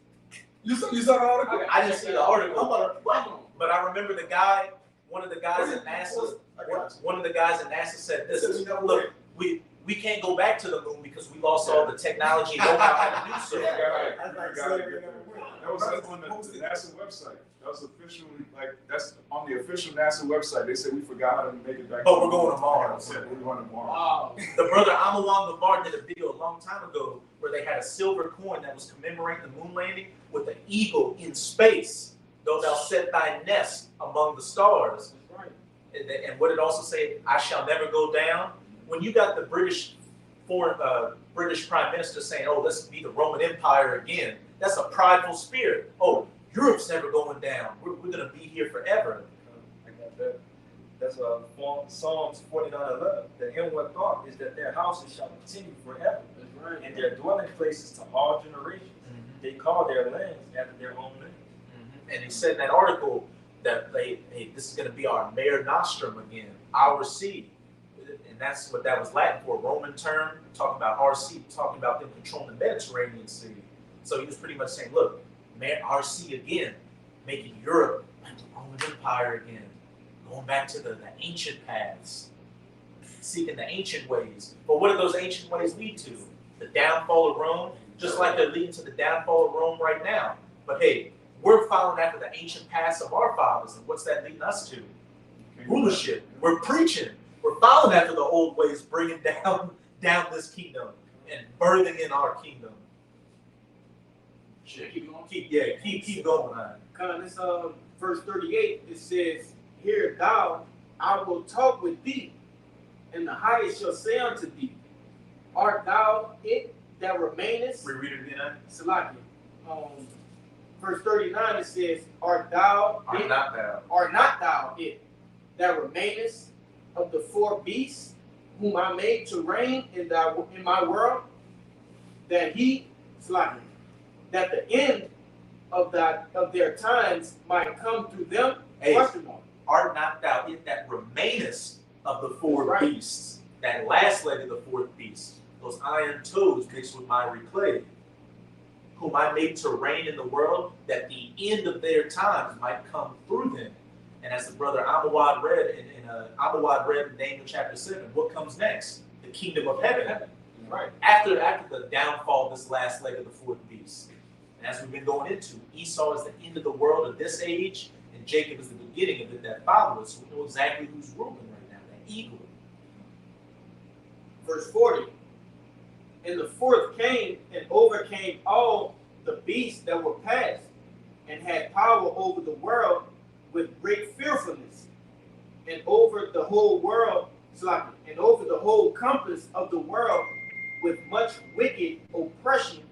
You saw the article? I didn't see the article. But I remember the guy, one of the guys at NASA said this. Look, we can't go back to the moon because we lost all the technology and know how to do so. That was on the NASA website. That was officially, that's on the official NASA website. They said we forgot how to make it back. But we're going to Mars. Yeah, we're going to Mars. Wow. The brother Amawang Gabar did a video a long time ago where they had a silver coin that was commemorating the moon landing with an eagle in space. Though thou set thy nest among the stars. That's right. And what it also say, I shall never go down. When you got the British Prime Minister saying, oh, let's be the Roman Empire again, that's a prideful spirit. Oh, Europe's never going down. We're going to be here forever. I got that. That's Psalms 49:11. The inward thought is that their houses shall continue forever. That's right. And their dwelling places to all generations. Mm-hmm. They call their lands after their own name. Mm-hmm. And he said in that article that this is going to be our mare nostrum again, our seed. And that's what that was Latin for, a Roman term, talking about our sea, talking about them controlling the Mediterranean Sea. So he was pretty much saying, look, RC again, making Europe like the Roman Empire again, going back to the ancient paths, seeking the ancient ways. But what do those ancient ways lead to? The downfall of Rome, just like they're leading to the downfall of Rome right now. But hey, we're following after the ancient paths of our fathers, and what's that leading us to? Rulership. We're preaching. We're following after the old ways, bringing down this kingdom and birthing in our kingdom. Keep going. Keep going, man. This verse 38, it says, "Hear thou, I will talk with thee, and the highest shall say unto thee, Art thou it that remainest?" Reread it again. Salaki. Verse 39, it says, "Art thou Are it? not thou. Art not thou it that remainest of the four beasts whom I made to reign in my world, that he," Salaki, "that the end of their times might come through them?" Hey, Question mark. art not thou it that remainest of the four Right. beasts? That last leg of the fourth beast, those iron toes mixed with miry clay, whom I made to reign in the world, that the end of their times might come through them. And as the brother Amawad read in Daniel chapter 7, what comes next? The kingdom of heaven. Right. After the downfall of this last leg of the fourth beast. And as we've been going into, Esau is the end of the world of this age, and Jacob is the beginning of it that follows. So we know exactly who's ruling right now, that eagle. Verse 40, "And the fourth came and overcame all the beasts that were past, and had power over the world with great fearfulness, and over the whole world, and over the whole compass of the world with much wicked oppression,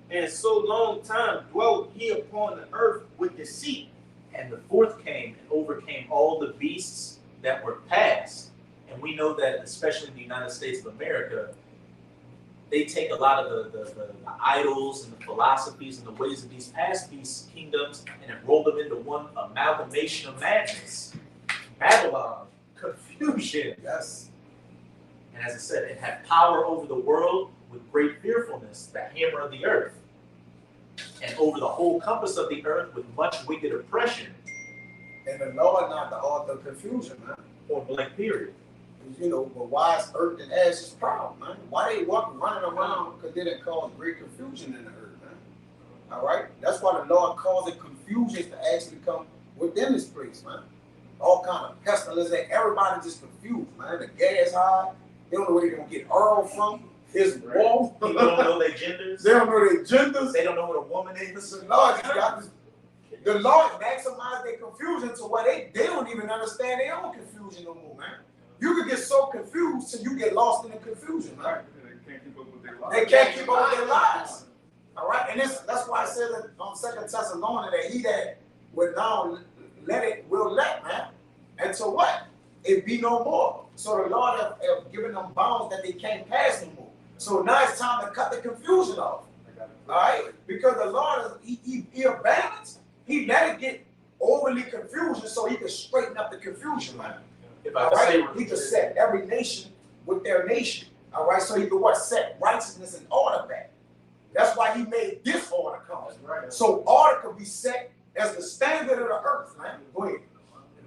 and so long time dwelt he upon the earth with deceit." And the fourth came and overcame all the beasts that were past. And we know that, especially in the United States of America, they take a lot of the idols and the philosophies and the ways of these past beast kingdoms and have rolled them into one amalgamation of madness. Babylon, confusion. Yes. And as I said, it had power over the world with great fearfulness, the hammer of the earth. And over the whole compass of the earth with much wicked oppression. And the Lord not the author of confusion, man. Point blank period. You know, but why is earth and ashes proud, man? Why they running around? Because they didn't cause great confusion in the earth, man. All right? That's why the Lord caused the confusion to actually come within this place, man. All kind of pestilence, and everybody just confused, man. The gas high, they don't know where they're going to get oil from. His wall. People don't know their genders. They don't know their genders. They don't know what a woman is. The Lord just got this. The Lord maximized their confusion to where they don't even understand their own confusion no more, man. You could get so confused till you get lost in the confusion, man. They can't keep up with their lives. They can't keep up with their lives. All right, and that's why I said that on 2 Thessalonians that he that would now let it will let, man. And so what? It be no more. So the Lord have given them bounds that they can't pass no more. So now it's time to cut the confusion off. All right, because the Lord he abandons. He let it get overly confusing so he could straighten up the confusion, man. If I All could say, right, he could set every nation with their nation. All right, so he could what? Set righteousness and order back. That's why he made this order come. Right. So order could be set as the standard of the earth, man. Go ahead.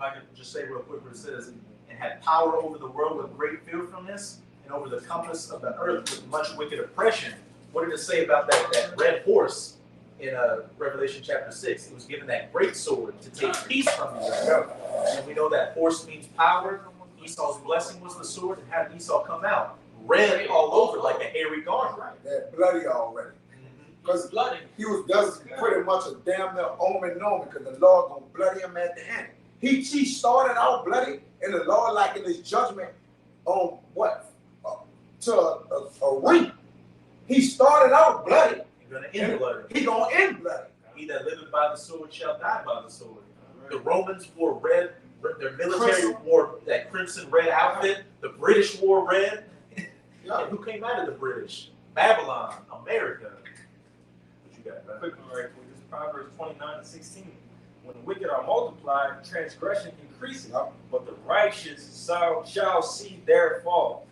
if I could just say real quick what it says, and had power over the world with great fearfulness, and over the compass of the earth with much wicked oppression. What did it say about that red horse in Revelation chapter 6? It was given that great sword to take peace from the earth. And we know that horse means power. Esau's blessing was the sword. And how did Esau come out? Red all over like a hairy garment. That bloody already. Because bloody. he was that's pretty much a damn near omen because the Lord gonna bloody him at the end. He started out bloody, and the Lord, like in his judgment, on what? To a ring. He started out bloody. He's gonna end bloody. He gonna end bloody. He that liveth by the sword shall die by the sword. The Romans wore red, their military wore that crimson red outfit. The British wore red. Yeah. And who came out of the British? Babylon, America. What you got, man? Quick one right quick. This is Proverbs 29:16. When the wicked are multiplied, transgression increases, but the righteous shall see their fall.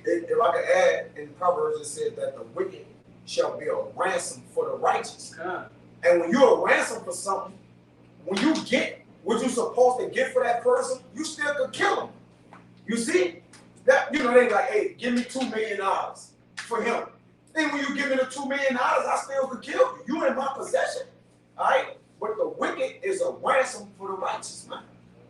If I could add, in Proverbs it says that the wicked shall be a ransom for the righteous. Con. And when you're a ransom for something, when you get what you're supposed to get for that person, you still could kill them. You see? That, you know, they like, hey, give me $2 million for him. Then when you give me the $2 million, I still could kill you. You in my possession. All right? But the wicked is a ransom for the righteous, man.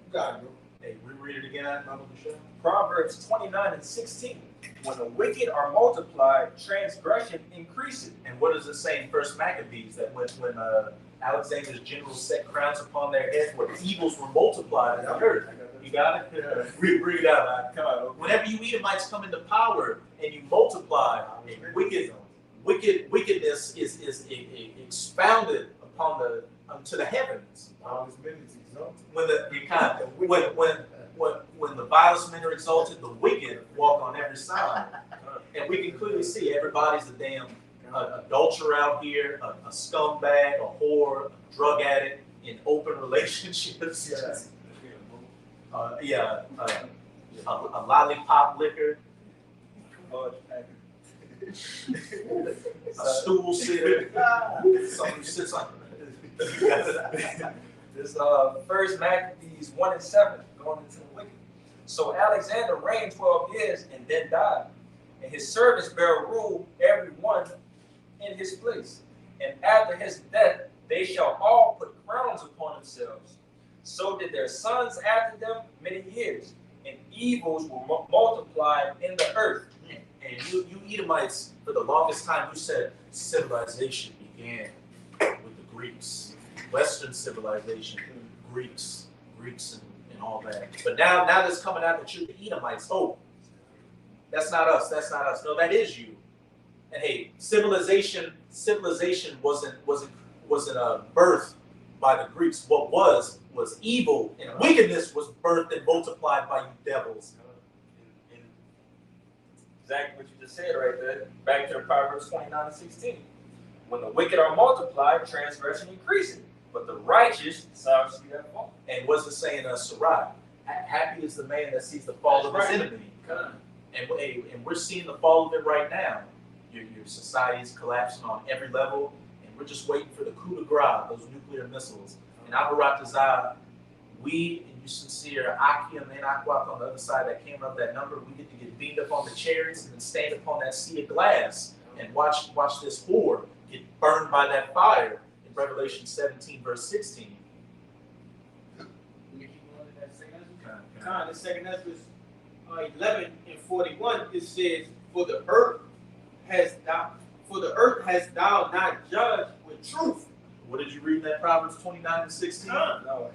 You got it, bro. Hey, reread it again, Mama Michelle. Proverbs 29:16. When the wicked are multiplied, transgression increases. And what does it say in First Maccabees that when Alexander's generals set crowns upon their heads, where evils were multiplied in the earth? You got it? Read it out, man. Come on. Whenever you Edomites come into power and you multiply, wickedness is expounded upon to the heavens. When the vilest men are exalted, the wicked walk on every side. And we can clearly see everybody's a damn adulterer out here, a scumbag, a whore, a drug addict in open relationships. A lollipop liquor, a stool sitter, someone who sits on This First Maccabees 1:7 going into the wicked. So Alexander reigned 12 years and then died, and his servants bare rule every one in his place. And after his death, they shall all put crowns upon themselves. So did their sons after them many years, and evils were multiplied in the earth. And you Edomites, for the longest time, you said civilization began with the Greeks. Western civilization, Greeks and all that. But now that's coming out that you're the Edomites. Oh, that's not us. No, that is you. And hey, civilization wasn't birthed by the Greeks. What was evil, and wickedness was birthed and multiplied by you devils. Exactly what you just said right there. Back to Proverbs 29:16. When the wicked are multiplied, transgression increases, but the righteous shall see their fall. And what's it saying in Sirach? Happy is the man that sees the fall of his enemy. And we're seeing the fall of it right now. Your society is collapsing on every level, and we're just waiting for the coup de grace, those nuclear missiles. And Abaratazah, we and you sincere, Akim and Akwak on the other side that came up that number, we get to get beamed up on the chariots and then stand upon that sea of glass and watch this whore get burned by that fire in Revelation 17, verse 16. Con, the second Ezra 11:41, it says, For the earth has thou not judged with truth. What did you read in that Proverbs 29:16? No.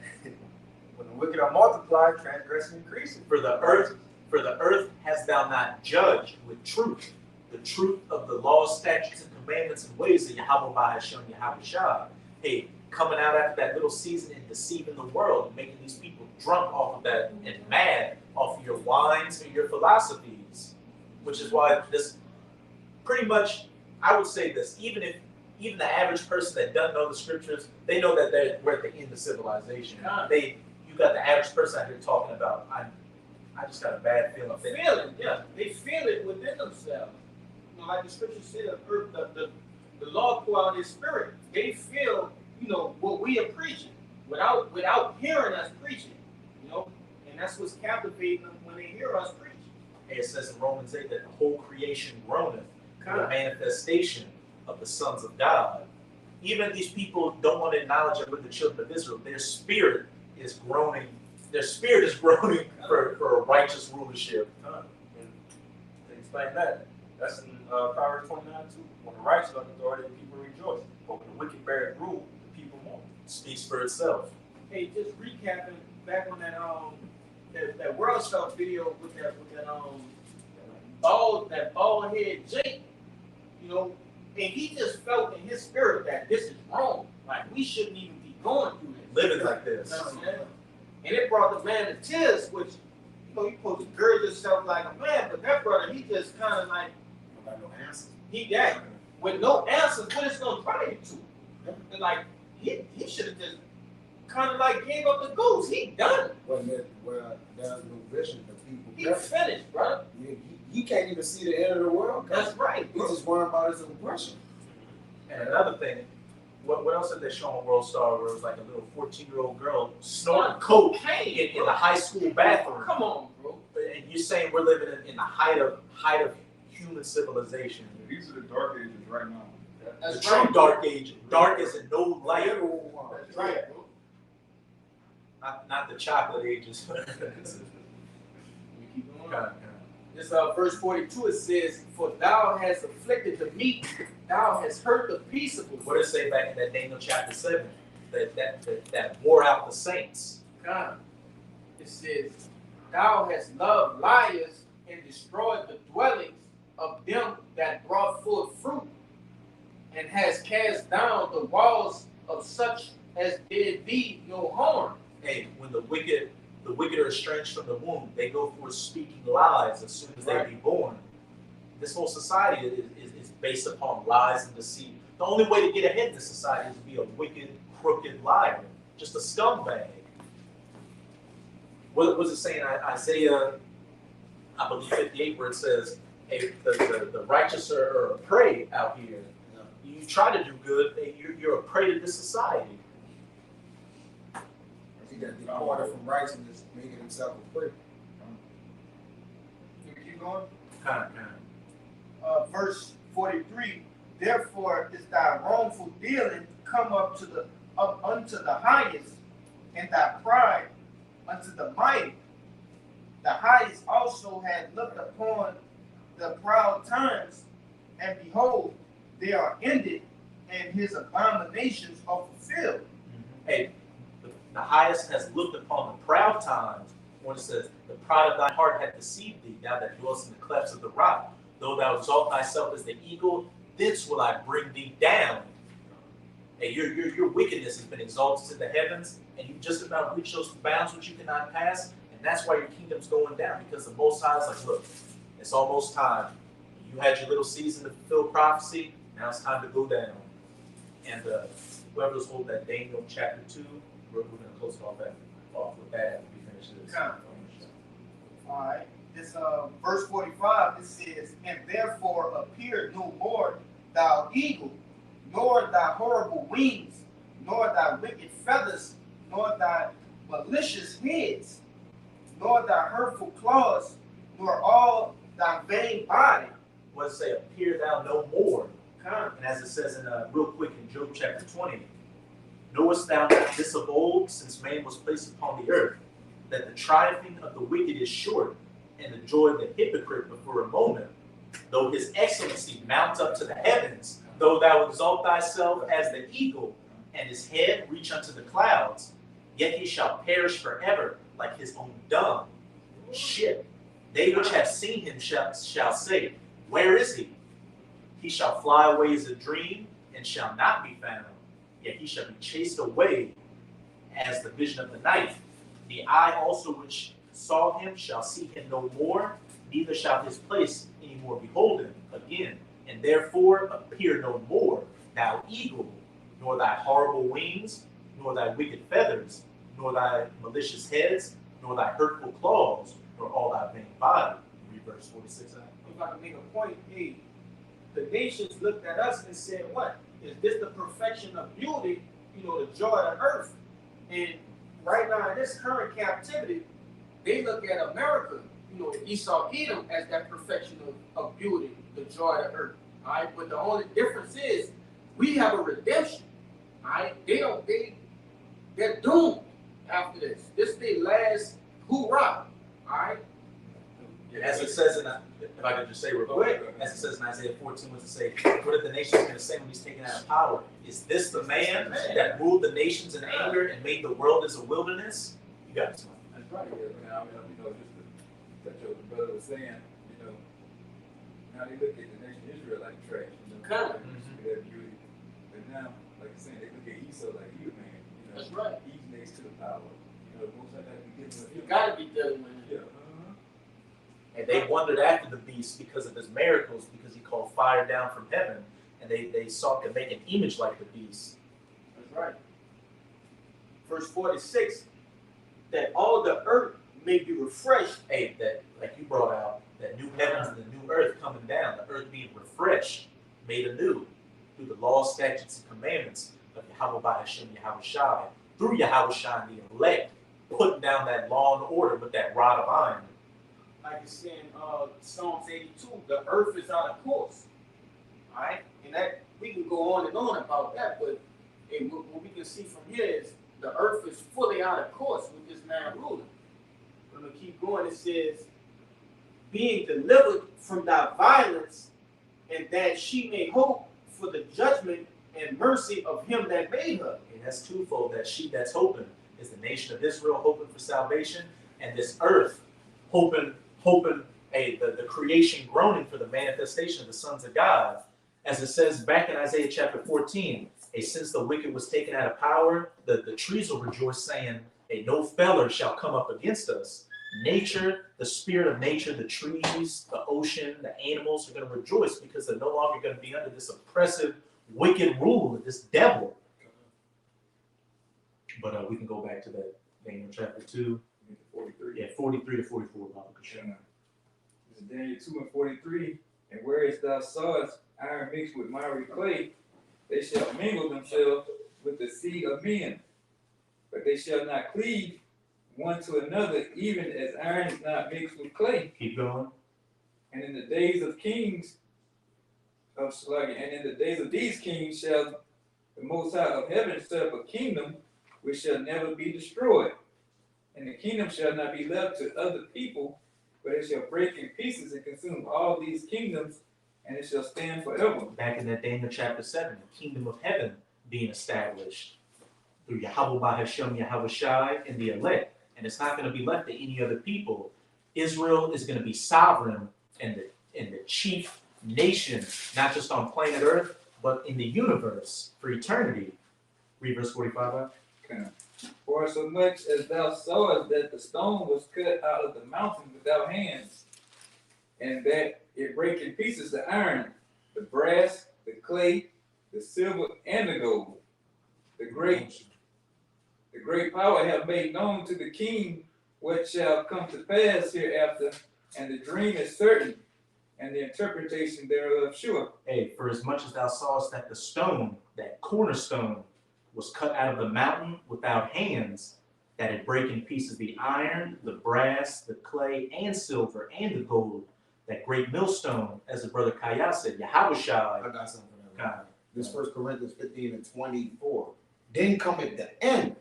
When the wicked are multiplied, transgression increases. For the earth hast thou not judged with truth, the truth of the law, statutes, and commandments and ways that Yahweh has shown Yahweh Shah. Hey, coming out after that little season and deceiving the world and making these people drunk off of that and mad off of your wines and your philosophies. Which is why this pretty much, I would say this, even the average person that doesn't know the scriptures, they know that we're at the end of civilization. You got the average person out here talking about, I just got a bad feeling. They feel it within themselves. You know, like the scripture said, the Lord pour out his spirit. They feel, what we are preaching without hearing us preaching, and that's what's captivating them when they hear us preaching. And it says in Romans 8 that the whole creation groaneth for the manifestation of the sons of God. Even if these people don't want to acknowledge it with the children of Israel, their spirit is groaning. Their spirit is groaning for a righteous rulership. Explain that. That's in Proverbs 29:2. When the righteous are in authority, the people rejoice. But when the wicked bear rule, the people mourn. It speaks for itself. Hey, just recapping back on that World Star video with that bald head Jake, and he just felt in his spirit that this is wrong. Like we shouldn't even be going through this. Living like this. And it brought the man to tears, which you're supposed to gird yourself like a man, but that brother, he just kind of like No answers. with no answers, what it's gonna drive you to? And like he should have just kind of like gave up the ghost. He done. Well, there's no vision for people. He finished, brother. He he can't even see the end of the world. That's right, He's bro. just worrying about his oppression. And another thing, what else did they show on World Star where it was like a little 14-year-old girl snorting coke in the high school bathroom? Come on, bro. And you're saying we're living in the height of human civilization. These are the dark ages right now. That's The true right. dark age, dark as in no light, That's right, bro. not the chocolate ages. We keep going. Kind of. This verse 42, it says, "For thou hast afflicted the meek, thou hast hurt the peaceable." What does it say back in that Daniel chapter 7? That wore out the saints. God, it says, "Thou hast loved liars and destroyed the dwellings of them that brought forth fruit, and hast cast down the walls of such as did thee no harm." Hey, when the wicked are estranged from the womb, they go forth speaking lies as soon as they be born. This whole society is based upon lies and deceit. The only way to get ahead in this society is to be a wicked, crooked liar, just a scumbag. What was it saying? Isaiah, I believe 58, where it says, "Hey, the righteous are a prey out here. You try to do good, you're a prey to this society." He got departed from righteousness, making himself a prey. Can we keep going? Kind of. Verse 43, "Therefore is thy wrongful dealing come up unto the highest, and thy pride unto the mighty. The highest also had looked upon the proud times, and behold, they are ended, and his abominations are fulfilled." Hey, the highest has looked upon the proud times, when it says, "The pride of thy heart hath deceived thee, thou that dwellest in the clefts of the rock. Though thou exalt thyself as the eagle, thence will I bring thee down." Hey, your wickedness has been exalted to the heavens, and you just about reached those bounds which you cannot pass, and that's why your kingdom's going down, because the Most High is like, look, it's almost time. You had your little season to fulfill prophecy, now it's time to go down. And whoever's holding that Daniel chapter 2, we're going to close it off with that after we finish this. Come. All right. This verse 45, it says, "And therefore appear no more thou eagle, nor thy horrible wings, nor thy wicked feathers, nor thy malicious heads, nor thy hurtful claws, nor all thy vain body." What does it say? Appear thou no more. Come. And as it says in real quick in Job chapter 20, "Knowest thou not this of old, since man was placed upon the earth, that the triumphing of the wicked is short, and the joy of the hypocrite but for a moment? Though his excellency mount up to the heavens, though thou exalt thyself as the eagle, and his head reach unto the clouds, yet he shall perish forever like his own dung. Shit, they which have seen him shall say, Where is he? He shall fly away as a dream, and shall not be found. Yet he shall be chased away as the vision of the night. The eye also which saw him shall see him no more, neither shall his place any more behold him again. And therefore appear no more, thou eagle, nor thy horrible wings, nor thy wicked feathers, nor thy malicious heads, nor thy hurtful claws, nor all thy vain body." Read verse 46. I'm about to make a point. Hey, the nations looked at us and said, "What? Is this the perfection of beauty? The joy of earth?" And right now in this current captivity, they look at America, Esau, Edom, as that perfection of beauty, the joy of earth. All right, but the only difference is we have a redemption. All right, they're doomed after this. This is their last hoorah. All right. As it says in, if I could just say real quick, as it says in Isaiah 14, what to say, what are the nations going to say when he's taken out of power? Is this the man that ruled the nations in anger and made the world as a wilderness? You got it, son. That's right. Yeah, just that what the brother was saying, now they look at the nation of Israel like trash. Kind of. That beauty. But now, like you're saying, they look at Esau like he a man. That's right. He's next to the power. Most of that we give him. You gotta be dealing with it. Yeah. And they wondered after the beast because of his miracles, because he called fire down from heaven, and they sought to make an image like the beast. That's right. Verse 46, "That all the earth may be refreshed." Hey, that like you brought out, that new heavens and the new earth coming down, the earth being refreshed, made anew through the law, statutes, and commandments of Yahweh by Hashem, Yahweh Shai, through Yahweh Shai and the elect, putting down that law and order with that rod of iron. Like it's in Psalms 82, the earth is out of course. All right, and that we can go on and on about that, but what we can see from here is the earth is fully out of course with this man ruling. When we keep going, it says, being delivered from thy violence, and that she may hope for the judgment and mercy of him that made her. And that's twofold. That she that's hoping is the nation of Israel hoping for salvation, and this earth hoping the creation groaning for the manifestation of the sons of God. As it says back in Isaiah chapter 14, since the wicked was taken out of power, the trees will rejoice, saying, no feller shall come up against us. Nature, the spirit of nature, the trees, the ocean, the animals are going to rejoice because they're no longer going to be under this oppressive, wicked rule of this devil. But we can go back to that Daniel chapter 2. 43. Yeah, 43 to 44. This is Daniel 2 and 43. And whereas thou sawest iron mixed with miry clay, they shall mingle themselves with the seed of men, but they shall not cleave one to another, even as iron is not mixed with clay. Keep going. And in the days of kings of Slaga, and in the days of these kings shall the Most High of heaven set up a kingdom which shall never be destroyed. And the kingdom shall not be left to other people, but it shall break in pieces and consume all these kingdoms, and it shall stand forever. Back in that Daniel chapter 7, the kingdom of heaven being established through Yahweh by Hashem, Yahweh Shai, and the elect. And it's not going to be left to any other people. Israel is going to be sovereign and the chief nation, not just on planet Earth, but in the universe for eternity. Read verse 45. Okay. For so much as thou sawest that the stone was cut out of the mountain without hands, and that it brake in pieces the iron, the brass, the clay, the silver, and the gold. The great power have made known to the king what shall come to pass hereafter, and the dream is certain, and the interpretation thereof sure. Hey, for as much as thou sawest that the stone, that cornerstone, was cut out of the mountain without hands, that it brake in pieces the iron, the brass, the clay, and silver, and the gold, that great millstone, as the brother Kaya said, Yahweh Shai. I got something for that. This 1 Corinthians 15 and 24. Then cometh the end,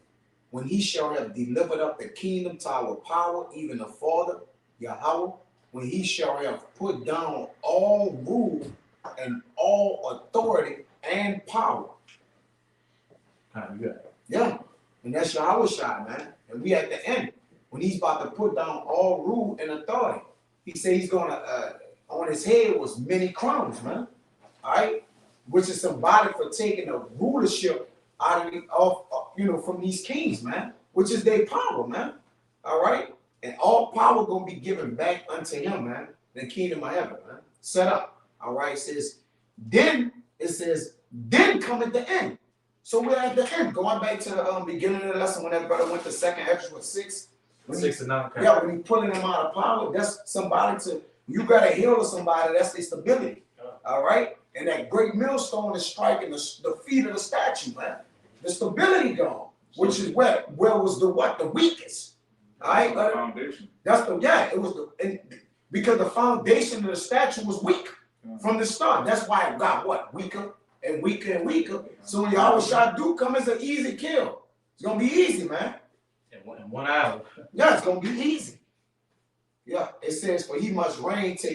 when he shall have delivered up the kingdom to our power, even the Father, Yahweh, when he shall have put down all rule and all authority and power. You got it. Yeah, and that's Yahweh Shai, man. And we at the end, when he's about to put down all rule and authority. He said he's gonna, on his head was many crowns, man. All right, which is symbolic for taking the rulership out of from these kings, man, which is their power, man. All right, and all power gonna be given back unto him, man. The kingdom of heaven, man. Set up. All right, it says, then come at the end. So we're at the end. Going back to the beginning of the lesson when that brother went to 2nd Ezra 6. 6 and 9. Yeah, when he pulling them out of power, that's somebody you got to heal somebody. That's their stability. All right, and that great millstone is striking the feet of the statue, man. The stability gone, which is where was the weakest. All right, The foundation. It was because the foundation of the statue was weak from the start. That's why it got weaker and weaker and weaker. So when Yahweh Shai do come, it's an easy kill. It's gonna be easy, man. In 1 hour. Yeah, it's gonna be easy. Yeah, it says, for he must reign till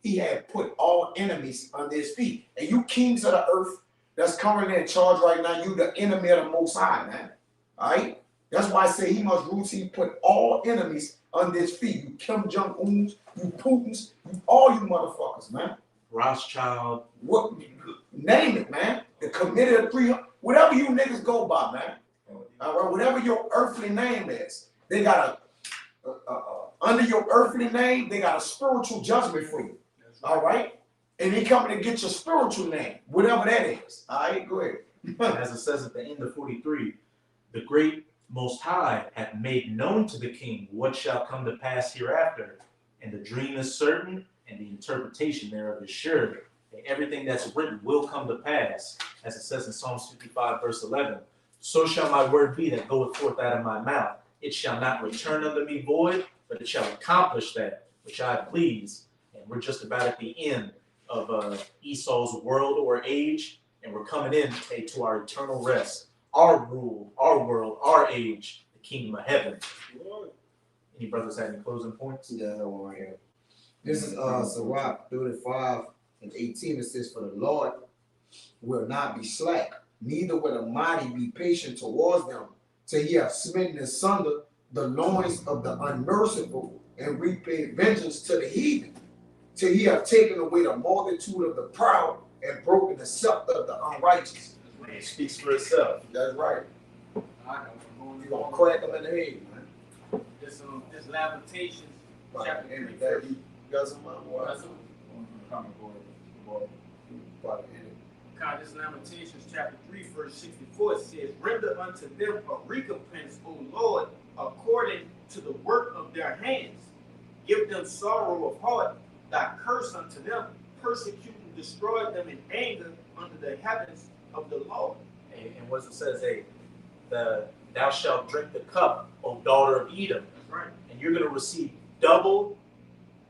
he had put all enemies under his feet. And you kings of the earth that's currently in charge right now, you the enemy of the Most High, man. All right? That's why I say he must rule till he put all enemies under his feet. You Kim Jong-uns, you Putins, all you motherfuckers, man. Rothschild. What? Name it, man. The committee of 300, whatever you niggas go by, man. All right, whatever your earthly name is, they got under your earthly name, they got a spiritual judgment for you. All right, and they coming to get your spiritual name, whatever that is. All right, go ahead. As it says at the end of 43, the great Most High hath made known to the king what shall come to pass hereafter, And the dream is certain, and the interpretation thereof is sure. And everything that's written will come to pass, as it says in Psalms 55, verse 11. So shall my word be that goeth forth out of my mouth. It shall not return unto me void, but it shall accomplish that which I please. And we're just about at the end of Esau's world or age, and we're coming in to our eternal rest, our rule, our world, our age, the kingdom of heaven. Any brothers have any closing points? Yeah, that one right here. This is Sirach 35 and 18. It says, for the Lord will not be slack, neither will the mighty be patient towards them, till he have smitten asunder the loins of the unmerciful, and repaid vengeance to the heathen, till he have taken away the multitude of the proud, and broken the scepter of the unrighteous. It speaks for itself. That's right. I know. You gonna crack them in the head, man. This Lamentations By chapter the end 3, of that, you got some more? That's By the end God, this Lamentations chapter 3, verse 64, it says, render unto them a recompense, O Lord, according to the work of their hands. Give them sorrow of heart, thy curse unto them, persecute and destroy them in anger under the heavens of the Lord. And what it says, thou shalt drink the cup, O daughter of Edom. That's right. And you're going to receive double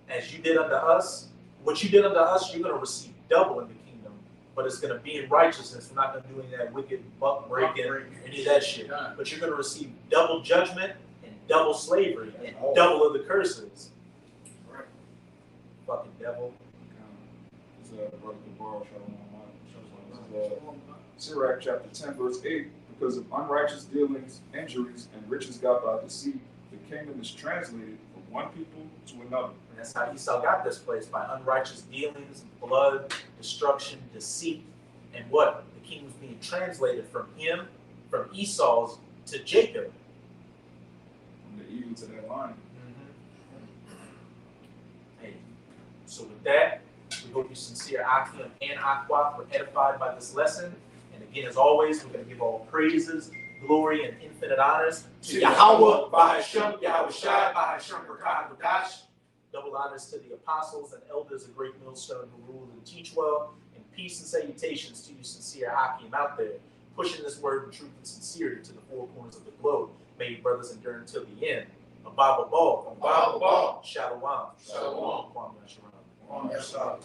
as you did unto us. What you did unto us, you're going to receive double in the kingdom. But it's going to be in righteousness. We're not going to do any of that wicked buck breaking, any of that shit. But you're going to receive double judgment and double slavery and double of the curses. Right. Fucking devil. This is Brother Gabar, Sirach chapter 10, verse 8. Because of unrighteous dealings, injuries, and riches got by deceit, the kingdom is translated from one people to another. And that's how Esau got this place, by unrighteous dealings, blood, destruction, deceit, and what? The kingdom was being translated from him, from Esau's to Jacob. From the eagle to that lion. Hey, so with that, we hope you sincere Akim and Aqua were edified by this lesson. And again, as always, we're going to give all praises, glory, and infinite honors to Yahweh, Bahashem, Yahweh Shai, Bahashem, Berkah, Badash. Double honors to the apostles and elders of Great Millstone who rule and teach well. And peace and salutations to you, sincere Akim out there, pushing this word of truth and sincerity to the four corners of the globe. May you brothers endure until the end. Ababa Ball. Ababa Ball. Shalom. Shalom. Kwame Yasharam. Yes, sir.